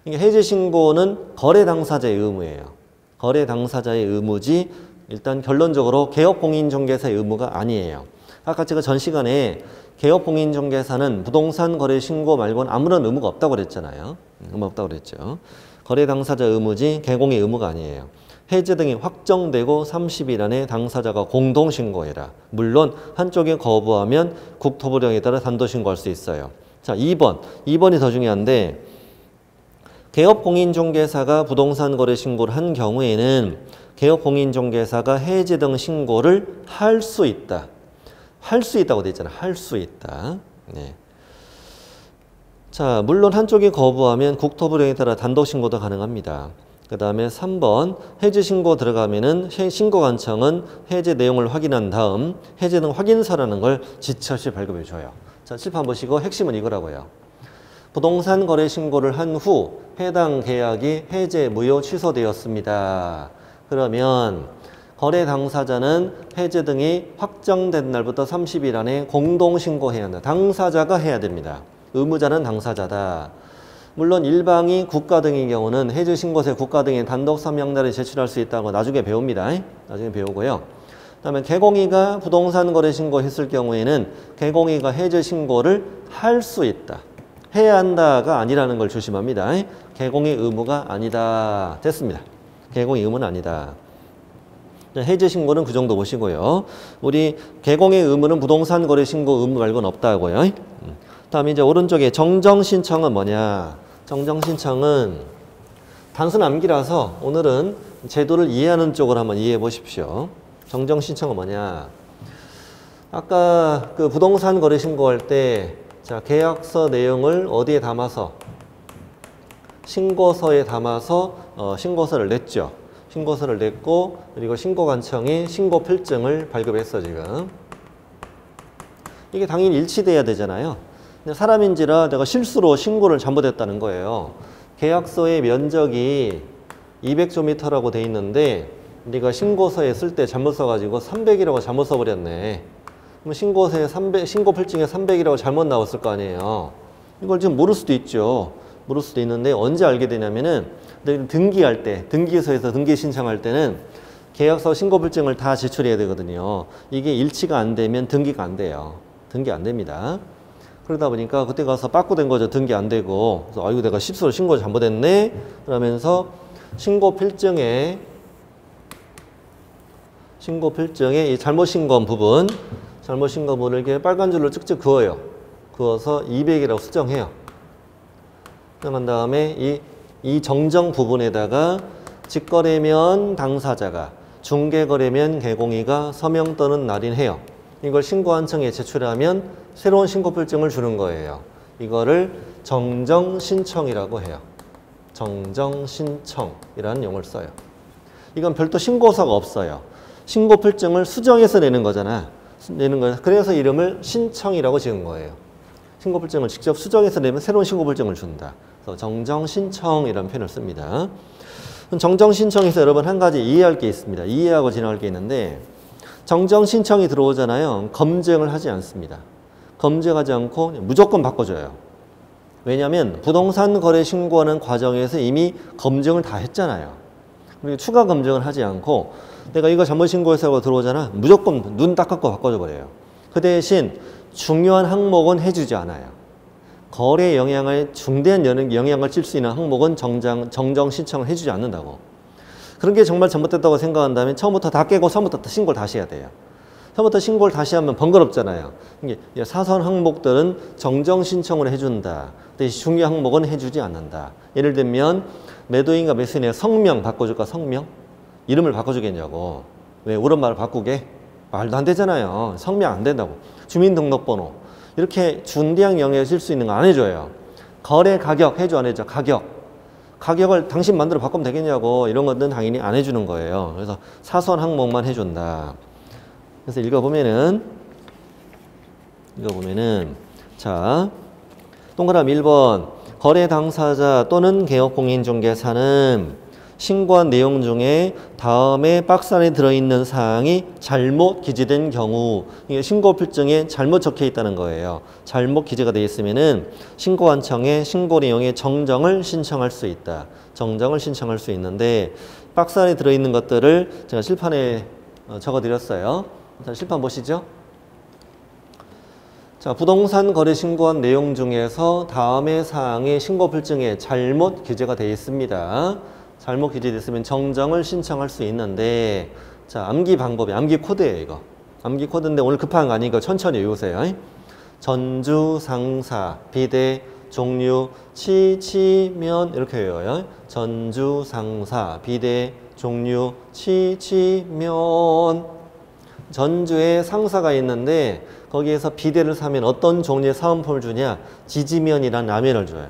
해제 신고는 거래 당사자의 의무예요. 거래 당사자의 의무지 일단 결론적으로 개업공인중개사의 의무가 아니에요. 아까 제가 전 시간에 개업공인중개사는 부동산 거래 신고 말고는 아무런 의무가 없다고 그랬잖아요. 의무 없다고 그랬죠. 거래 당사자 의무지 개공의 의무가 아니에요. 해제 등이 확정되고 30일 안에 당사자가 공동 신고해라. 물론 한쪽이 거부하면 국토부령에 따라 단도 신고할 수 있어요. 자, 2번이 더 중요한데, 개업공인중개사가 부동산 거래 신고를 한 경우에는 개업공인중개사가 해제 등 신고를 할 수 있다. 할 수 있다고 돼 있잖아요. 할 수 있다. 네. 자, 물론 한쪽이 거부하면 국토부령에 따라 단독 신고도 가능합니다. 그 다음에 3번 해제 신고 들어가면은 신고관청은 해제 내용을 확인한 다음 해제 등 확인서라는 걸 지체 없이 발급해 줘요. 자, 칠판 보시고 핵심은 이거라고요. 부동산 거래 신고를 한 후 해당 계약이 해제, 무효, 취소되었습니다. 그러면 거래 당사자는 해제 등이 확정된 날부터 30일 안에 공동 신고해야 한다. 당사자가 해야 됩니다. 의무자는 당사자다. 물론 일방이 국가 등의 경우는 해제 신고서에 국가 등의 단독 서명단을 제출할 수 있다고 나중에 배웁니다. 나중에 배우고요. 그다음에 개공이가 부동산 거래 신고했을 경우에는 개공이가 해제 신고를 할 수 있다. 해야 한다가 아니라는 걸 조심합니다. 개공의 의무가 아니다. 됐습니다. 개공의 의무는 아니다. 해제 신고는 그 정도 보시고요. 우리 개공의 의무는 부동산 거래 신고 의무 말고는 없다고요. 다음에 이제 오른쪽에 정정 신청은 뭐냐? 정정 신청은 단순 암기라서 오늘은 제도를 이해하는 쪽으로 한번 이해해 보십시오. 정정 신청은 뭐냐? 아까 그 부동산 거래 신고할 때 자, 계약서 내용을 어디에 담아서 신고서에 담아서 신고서를 냈죠. 신고서를 냈고 그리고 신고관청이 신고 필증을 발급했어 지금. 이게 당연히 일치돼야 되잖아요. 근데 사람인지라 내가 실수로 신고를 잘못했다는 거예요. 계약서의 면적이 200제곱미터라고 돼 있는데 네가 신고서에 쓸 때 잘못 써가지고 300이라고 잘못 써버렸네. 그럼 신고서에 신고 필증에 300이라고 잘못 나왔을 거 아니에요. 이걸 지금 모를 수도 있죠. 모를 수도 있는데 언제 알게 되냐면은 등기할 때, 등기소에서 등기 신청할 때는 계약서 신고 필증을 다 제출해야 되거든요. 이게 일치가 안 되면 등기가 안 돼요. 등기 안 됩니다. 그러다 보니까 그때 가서 빠꾸된 거죠. 등기 안 되고. 그래서 아이고 내가 실수로 신고 잘못했네. 그러면서 신고 필증에 이 잘못 신고한 부분, 잘못 신고한 부분을 이렇게 빨간 줄로 쭉쭉 그어요. 그어서 200이라고 수정해요. 수정한 다음에 이 정정 부분에다가 직거래면 당사자가, 중개거래면 개공이가 서명 또는 날인해요. 이걸 신고한청에 제출하면 새로운 신고필증을 주는 거예요. 이거를 정정신청이라고 해요. 정정신청이라는 용어를 써요. 이건 별도 신고서가 없어요. 신고필증을 수정해서 내는 거잖아. 그래서 이름을 신청이라고 지은 거예요. 신고필증을 직접 수정해서 내면 새로운 신고필증을 준다. 그래서 정정신청이라는 표현을 씁니다. 정정신청에서 여러분 한 가지 이해할 게 있습니다. 이해하고 지나갈 게 있는데 정정신청이 들어오잖아요. 검증을 하지 않습니다. 검증하지 않고 무조건 바꿔줘요. 왜냐하면 부동산 거래 신고하는 과정에서 이미 검증을 다 했잖아요. 그리고 추가 검증을 하지 않고 내가 이거 잘못 신고해서 들어오잖아. 무조건 눈 딱 감고 바꿔줘 버려요. 그 대신 중요한 항목은 해주지 않아요. 거래에 중대한 영향을 줄 수 있는 항목은 정정 신청을 해주지 않는다고. 그런 게 정말 잘못됐다고 생각한다면 처음부터 다 깨고 처음부터 신고를 다시 해야 돼요. 처음부터 신고를 다시 하면 번거롭잖아요. 사소한 항목들은 정정 신청을 해준다. 대신 중요한 항목은 해주지 않는다. 예를 들면 매도인과 매수인의 성명 바꿔줄까? 성명? 이름을 바꿔주겠냐고. 왜? 우리 엄마를 바꾸게? 말도 안 되잖아요. 성명 안 된다고. 주민등록번호. 이렇게 중대한 영향을 줄 수 있는 거 안 해줘요. 거래 가격 해줘 안 해줘? 가격을 당신 마음대로 바꾸면 되겠냐고. 이런 것들은 당연히 안 해주는 거예요. 그래서 사소한 항목만 해준다. 그래서 읽어보면은 자, 동그라미 1번 거래 당사자 또는 개업공인중개사는 신고한 내용 중에 다음에 박스 안에 들어있는 사항이 잘못 기재된 경우, 이게 신고필증에 잘못 적혀 있다는 거예요. 잘못 기재가 되어 있으면은 신고한청에 신고 내용의 정정을 신청할 수 있다. 정정을 신청할 수 있는데 박스 안에 들어있는 것들을 제가 실판에 적어드렸어요. 자, 실판 보시죠. 자, 부동산 거래 신고한 내용 중에서 다음의 사항이 신고필증에 잘못 기재가 되어 있습니다. 잘못 기재됐으면 정정을 신청할 수 있는데, 자, 암기 방법이, 암기 코드예요, 이거. 암기 코드인데 오늘 급한 거 아니니까 천천히 외우세요. 전주, 상사, 비대, 종류, 치면 이렇게 외워요. 전주, 상사, 비대, 종류, 치면. 전주에 상사가 있는데 거기에서 비대를 사면 어떤 종류의 사은품을 주냐? 지지면이라는 라면을 줘요.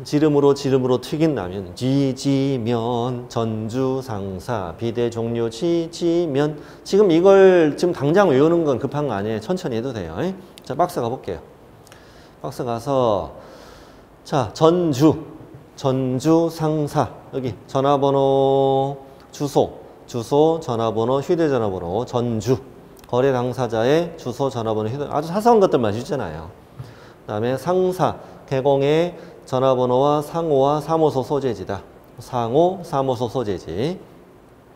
지름으로 튀긴 라면. 지지면, 전주, 상사, 비대, 종류, 지지면. 지금 이걸 지금 당장 외우는 건 급한 거 아니에요. 천천히 해도 돼요. 자, 박스 가볼게요. 박스 가서 자, 전주, 상사. 여기 전화번호, 주소, 전화번호, 휴대전화번호, 전주. 거래 당사자의 주소, 전화번호, 휴대전화. 아주 사소한 것들만 주잖아요. 그 다음에 상사, 개공의 전화번호와 상호와 사무소 소재지다. 상호, 사무소 소재지.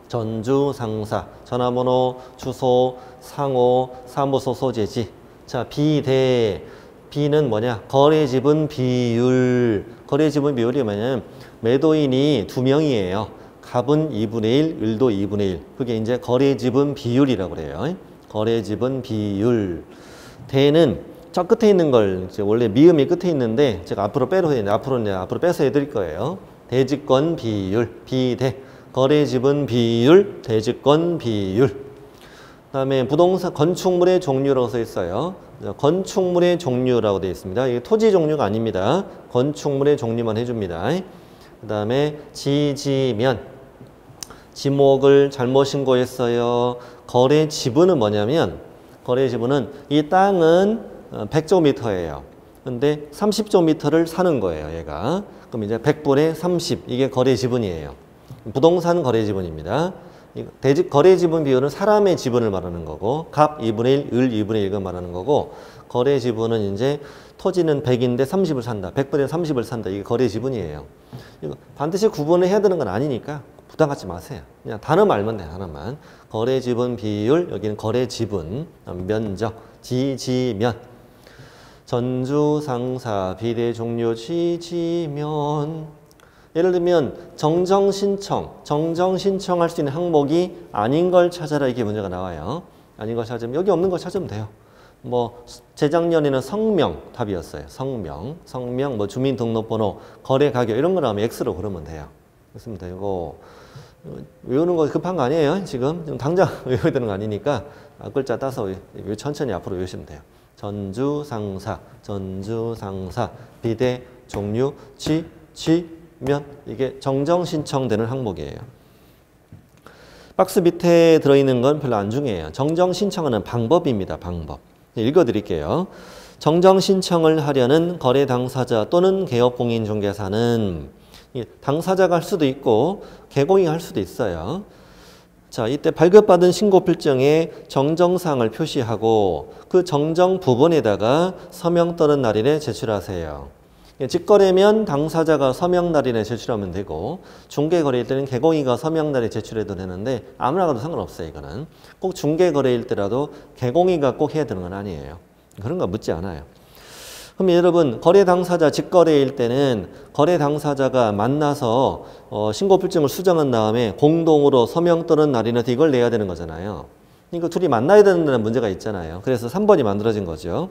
전주, 상사, 전화번호, 주소, 상호, 사무소 소재지. 자, 비대. B는 뭐냐? 거래지분 비율. 거래지분 비율이 뭐냐면 매도인이 2명이에요. 갑은 2분의 1, 을도 2분의 1. 그게 이제 거래지분 비율이라고 그래요. 거래지분 비율. 대는 저 끝에 있는 걸 이제 원래 미음이 끝에 있는데 제가 앞으로 빼서 해드릴 거예요. 대지권 비율, 비대. 거래 지분 비율, 대지권 비율. 그다음에 부동산 건축물의 종류라고 써 있어요. 건축물의 종류라고 되어 있습니다. 이게 토지 종류가 아닙니다. 건축물의 종류만 해줍니다. 그다음에 지지면, 지목을 잘못 신고했어요. 거래 지분은 뭐냐면, 거래 지분은 이 땅은 100제곱미터예요. 근데 30제곱미터를 사는 거예요, 얘가. 그럼 이제 100분의 30, 이게 거래 지분이에요. 부동산 거래 지분입니다. 거래 지분 비율은 사람의 지분을 말하는 거고, 갑 2분의 1, 을 2분의 1을 말하는 거고, 거래 지분은 이제 토지는 100인데 30을 산다. 100분의 30을 산다. 이게 거래 지분이에요. 이거 반드시 구분을 해야 되는 건 아니니까 부담 갖지 마세요. 그냥 단어 말면 돼요, 하나만. 거래 지분 비율, 여기는 거래 지분, 면적, 지지면. 전주, 상사, 비대 종료, 지지면. 예를 들면 정정 신청할 수 있는 항목이 아닌 걸 찾아라, 이게 문제가 나와요. 아닌 걸 찾으면 여기 없는 걸 찾으면 돼요. 뭐 재작년에는 성명 답이었어요. 성명, 뭐 주민등록번호, 거래 가격 이런 거 나오면 X로 그러면 돼요. 그러면 되고, 외우는 거 급한 거 아니에요. 지금 당장 외워야 되는 거 아니니까 앞글자 따서 천천히 앞으로 외우시면 돼요. 전주 상사, 비대 종류, 지면, 이게 정정 신청되는 항목이에요. 박스 밑에 들어있는 건 별로 안 중요해요. 정정 신청하는 방법입니다. 방법. 읽어드릴게요. 정정 신청을 하려는 거래 당사자 또는 개업공인중개사는 당사자가 할 수도 있고 개공이 할 수도 있어요. 자, 이때 발급받은 신고필증에 정정사항을 표시하고 그 정정 부분에다가 서명 또는 날인에 제출하세요. 직거래면 당사자가 서명 날인에 제출하면 되고, 중개거래일 때는 개공이가 서명 날인에 제출해도 되는데 아무나 가도 상관없어요. 이거는 꼭 중개거래일 때라도 개공이가 꼭 해야 되는 건 아니에요. 그런 거 묻지 않아요. 그럼 여러분, 거래 당사자 직거래일 때는 거래 당사자가 만나서 신고필증을 수정한 다음에 공동으로 서명 또는 날인해서 이걸 내야 되는 거잖아요. 그러니까 둘이 만나야 되는 데는 문제가 있잖아요. 그래서 3번이 만들어진 거죠.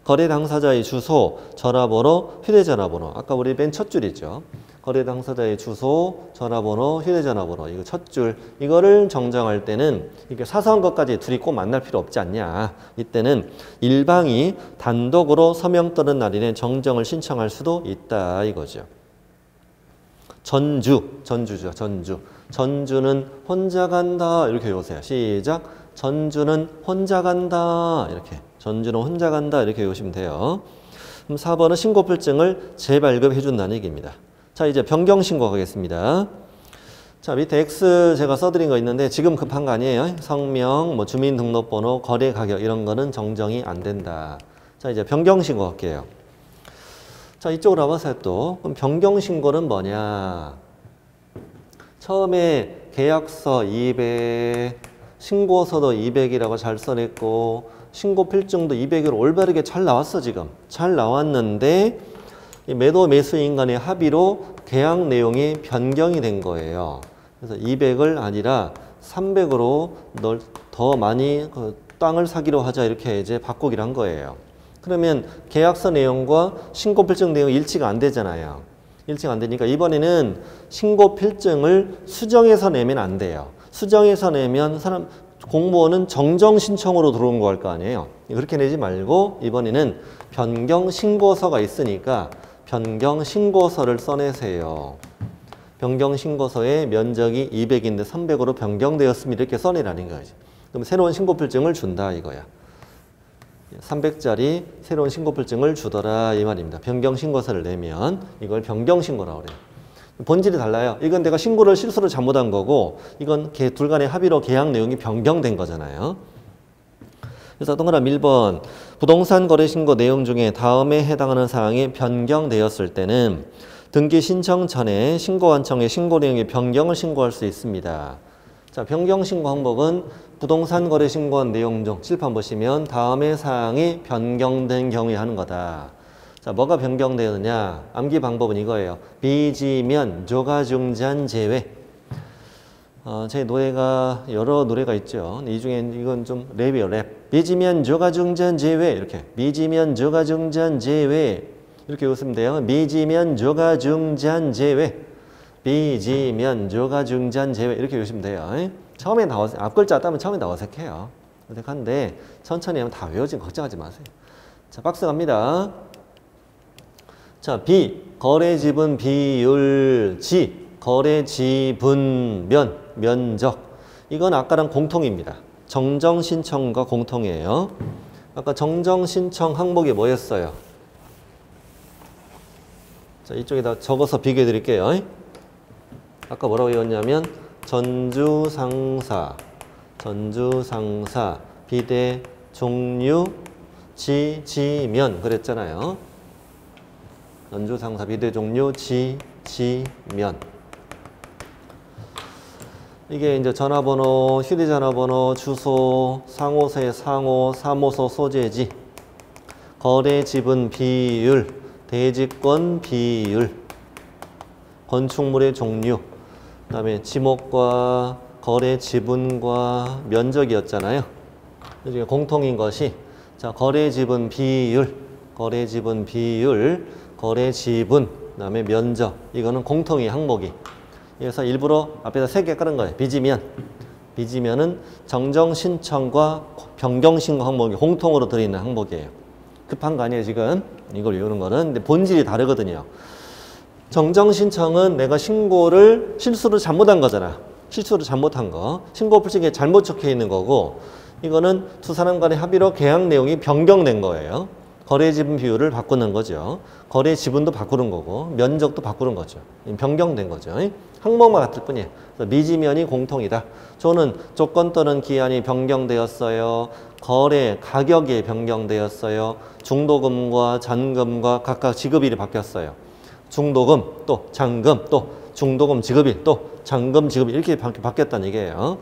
거래 당사자의 주소, 전화번호, 휴대전화번호. 아까 우리 맨 첫 줄이죠. 거래 당사자의 주소, 전화번호, 휴대전화번호. 이거 첫 줄. 이거를 정정할 때는 이게 사소한 것까지 둘이 꼭 만날 필요 없지 않냐. 이때는 일방이 단독으로 서명 또는 날인에 정정을 신청할 수도 있다, 이거죠. 전주죠. 전주는 혼자 간다. 이렇게 외우세요. 시작. 전주는 혼자 간다. 이렇게. 전주는 혼자 간다. 이렇게 외우시면 돼요. 그럼 4번은 신고필증을 재발급해 준다는 얘기입니다. 자, 이제 변경 신고 가겠습니다. 자, 밑에 X 제가 써드린 거 있는데 지금 급한 거 아니에요. 성명, 뭐 주민등록번호, 거래 가격 이런 거는 정정이 안 된다. 자, 이제 변경 신고 할게요. 자, 이쪽으로 와보세요 또. 그럼 변경 신고는 뭐냐? 처음에 계약서 200, 신고서도 200이라고 잘 써냈고 신고 필증도 200으로 올바르게 잘 나왔어. 지금 잘 나왔는데 이 매도 매수인 간의 합의로 계약 내용이 변경이 된 거예요. 그래서 200을 아니라 300으로 널 더 많이 땅을 사기로 하자, 이렇게 이제 바꾸기로 한 거예요. 그러면 계약서 내용과 신고 필증 내용이 일치가 안 되잖아요. 일치가 안 되니까 이번에는 신고 필증을 수정해서 내면 안 돼요. 수정해서 내면 공무원은 정정 신청으로 들어온 거 할 거 아니에요. 그렇게 내지 말고 이번에는 변경 신고서가 있으니까 변경 신고서를 써내세요. 변경 신고서의 면적이 200인데 300으로 변경되었습니다. 이렇게 써내라는 거지. 그럼 새로운 신고필증을 준다, 이거야. 300짜리 새로운 신고필증을 주더라, 이 말입니다. 변경 신고서를 내면 이걸 변경 신고라고 그래요. 본질이 달라요. 이건 내가 신고를 실수로 잘못한 거고, 이건 둘 간의 합의로 계약 내용이 변경된 거잖아요. 그래서 동그라미 1번, 부동산 거래 신고 내용 중에 다음에 해당하는 사항이 변경되었을 때는 등기 신청 전에 신고관청에 신고 내용의 변경을 신고할 수 있습니다. 자, 변경 신고 항목은 부동산 거래 신고한 내용 중 칠판 보시면 다음의 사항이 변경된 경우에 하는 거다. 자, 뭐가 변경되느냐? 암기 방법은 이거예요. 비지면, 조가중잔 제외. 제 노래가 여러 노래가 있죠. 이 중에 이건 좀 랩이에요, 랩. 비지면, 조가중잔 제외. 이렇게. 비지면, 조가중잔 제외. 이렇게 웃으면 돼요. 비지면, 조가중잔 제외. 비지면 조가 중지한 제외 이렇게 외우시면 돼요. 처음에 앞 글자 따면 처음에 어색해요. 어색한데 천천히 하면 다 외워지면 걱정하지 마세요. 자, 박스 갑니다. 자, 비 거래 지분 비율, 지 거래 지분 면적. 이건 아까랑 공통입니다. 정정 신청과 공통이에요. 아까 정정 신청 항목이 뭐였어요? 자, 이쪽에다 적어서 비교해 드릴게요. 아까 뭐라고 외웠냐면 전주상사 비대 종류 지면 그랬잖아요. 전주상사 비대 종류 지면. 이게 이제 전화번호, 휴대전화번호, 주소, 상호서의 상호, 사무소 소재지, 거래 지분 비율, 대지권 비율, 건축물의 종류, 그다음에 지목과 거래 지분과 면적이었잖아요. 그중에 공통인 것이 자, 거래 지분 비율, 거래 지분, 그다음에 면적. 이거는 공통이 항목이. 그래서 일부러 앞에다 3개 깔은 거예요. 비지면은 정정 신청과 변경 신고 항목이 공통으로 들어있는 항목이에요. 급한 거 아니에요, 지금. 이걸 외우는 거는. 근데 본질이 다르거든요. 정정 신청은 내가 신고를 실수로 잘못한 거잖아. 실수로 잘못한 거. 신고 불신에 잘못 적혀 있는 거고, 이거는 두 사람 간의 합의로 계약 내용이 변경된 거예요. 거래 지분 비율을 바꾸는 거죠. 거래 지분도 바꾸는 거고 면적도 바꾸는 거죠. 변경된 거죠. 항목만 같을 뿐이에요. 그래서 미지면이 공통이다. 저는 조건 또는 기한이 변경되었어요. 거래 가격이 변경되었어요. 중도금과 잔금과 각각 지급일이 바뀌었어요. 중도금 또 잔금 또 중도금 지급일 또 잔금 지급일 이렇게 바뀌었다는 얘기예요.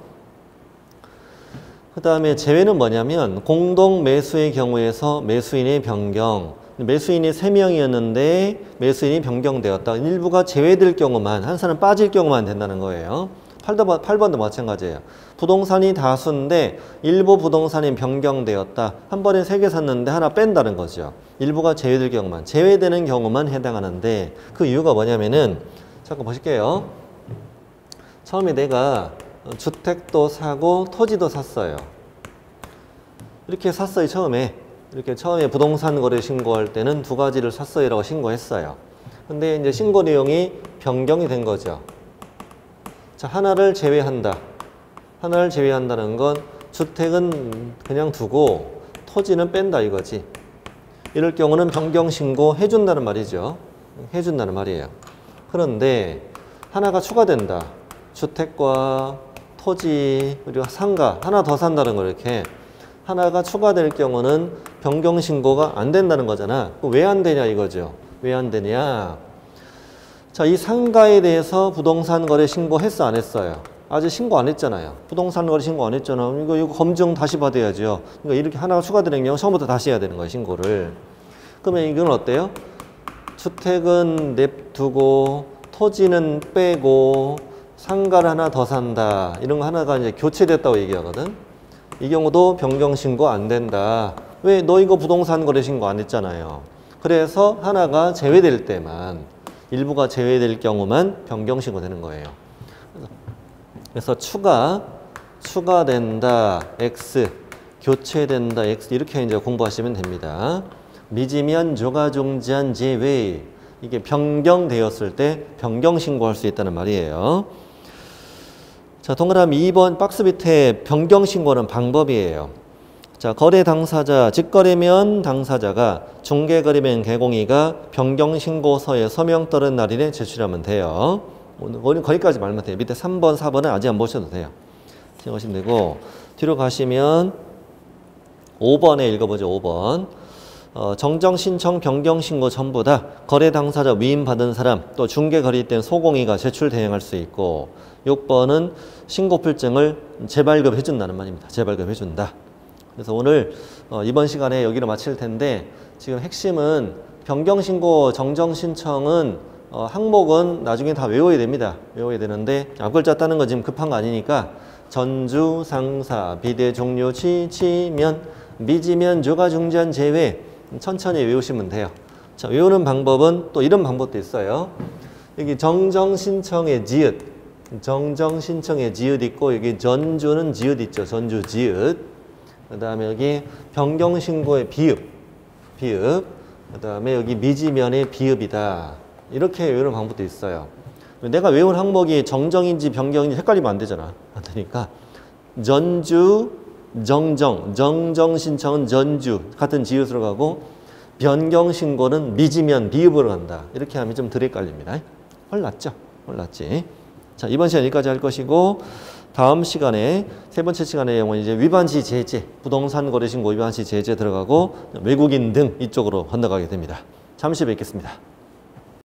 그 다음에 제외는 뭐냐면 공동 매수의 경우에서 매수인의 변경. 매수인이 3명이었는데 매수인이 변경되었다. 일부가 제외될 경우만, 한 사람 빠질 경우만 된다는 거예요. 8번도 마찬가지예요. 부동산이 다수인데 일부 부동산이 변경되었다. 한 번에 3개 샀는데 하나 뺀다는 거죠. 일부가 제외될 경우만, 제외되는 경우만 해당하는데 그 이유가 뭐냐면은 잠깐 보실게요. 처음에 내가 주택도 사고 토지도 샀어요. 이렇게 샀어요, 처음에. 이렇게 처음에 부동산 거래 신고할 때는 2가지를 샀어요라고 신고했어요. 근데 이제 신고 내용이 변경이 된 거죠. 자, 하나를 제외한다. 하나를 제외한다는 건 주택은 그냥 두고 토지는 뺀다 이거지. 이럴 경우는 변경 신고 해준다는 말이죠. 해준다는 말이에요. 그런데 하나가 추가된다. 주택과 토지 그리고 상가 하나 더 산다는 거 이렇게 하나가 추가될 경우는 변경 신고가 안 된다는 거잖아. 왜 안 되냐 이거죠. 왜 안 되냐? 자, 이 상가에 대해서 부동산 거래 신고했어 안 했어요? 아직 신고 안 했잖아요. 부동산 거래 신고 안 했잖아. 이거 검증 다시 받아야죠. 그러니까 이렇게 하나가 추가되는 경우 처음부터 다시 해야 되는 거예요, 신고를. 그러면 이건 어때요? 주택은 냅두고 토지는 빼고 상가를 하나 더 산다. 이런 거 하나가 이제 교체됐다고 얘기하거든. 이 경우도 변경 신고 안 된다. 왜? 너 이거 부동산 거래 신고 안 했잖아요. 그래서 하나가 제외될 때만, 일부가 제외될 경우만 변경 신고 되는 거예요. 그래서 추가된다, X, 교체된다, X 이렇게 이제 공부하시면 됩니다. 미지면 조가중지한 제외. 이게 변경되었을 때 변경 신고할 수 있다는 말이에요. 자, 동그라미 2번 박스 밑에 변경 신고는 방법이에요. 자, 거래 당사자, 직거래면 당사자가, 중개거래면 개공이가 변경 신고서에 서명 떠는 날인에 제출하면 돼요. 오늘 거기까지 말면 돼요. 밑에 3번, 4번은 아직 안 보셔도 돼요. 생각하시면 되고, 뒤로 가시면 5번에 읽어보죠. 5번. 정정 신청, 변경 신고 전부 다 거래 당사자 위임 받은 사람, 또 중개 거래일 땐 소공이가 제출 대행할 수 있고, 6번은 신고 필증을 재발급해 준다는 말입니다. 재발급해 준다. 그래서 오늘 이번 시간에 여기로 마칠 텐데, 지금 핵심은 변경 신고, 정정 신청은 항목은 나중에 다 외워야 됩니다. 외워야 되는데 앞글자 따는 건 지금 급한 거 아니니까 전주, 상사, 비대, 종료, 지면, 미지면, 조가, 중지한, 제외 천천히 외우시면 돼요. 자, 외우는 방법은 또 이런 방법도 있어요. 여기 정정 신청의 지읒, 정정 신청의 지읒 있고 여기 전주는 지읒 있죠. 전주 지읒. 그다음에 여기 변경 신고의 비읍, 그다음에 여기 미지면의 비읍이다. 이렇게 외우는 방법도 있어요. 내가 외운 항목이 정정인지 변경인지 헷갈리면 안 되잖아. 안 되니까 전주 정정, 정정 신청은 전주 같은 지읒으로 가고 변경 신고는 미지면 비읍으로 간다. 이렇게 하면 좀 덜 헷갈립니다. 헐났죠? 헐났지. 자, 이번 시간 여기까지 할 것이고 다음 시간에 세 번째 시간의 내용은 이제 위반시 제재, 부동산 거래 신고 위반시 제재 들어가고 외국인 등 이쪽으로 건너가게 됩니다. 잠시 뵙겠습니다.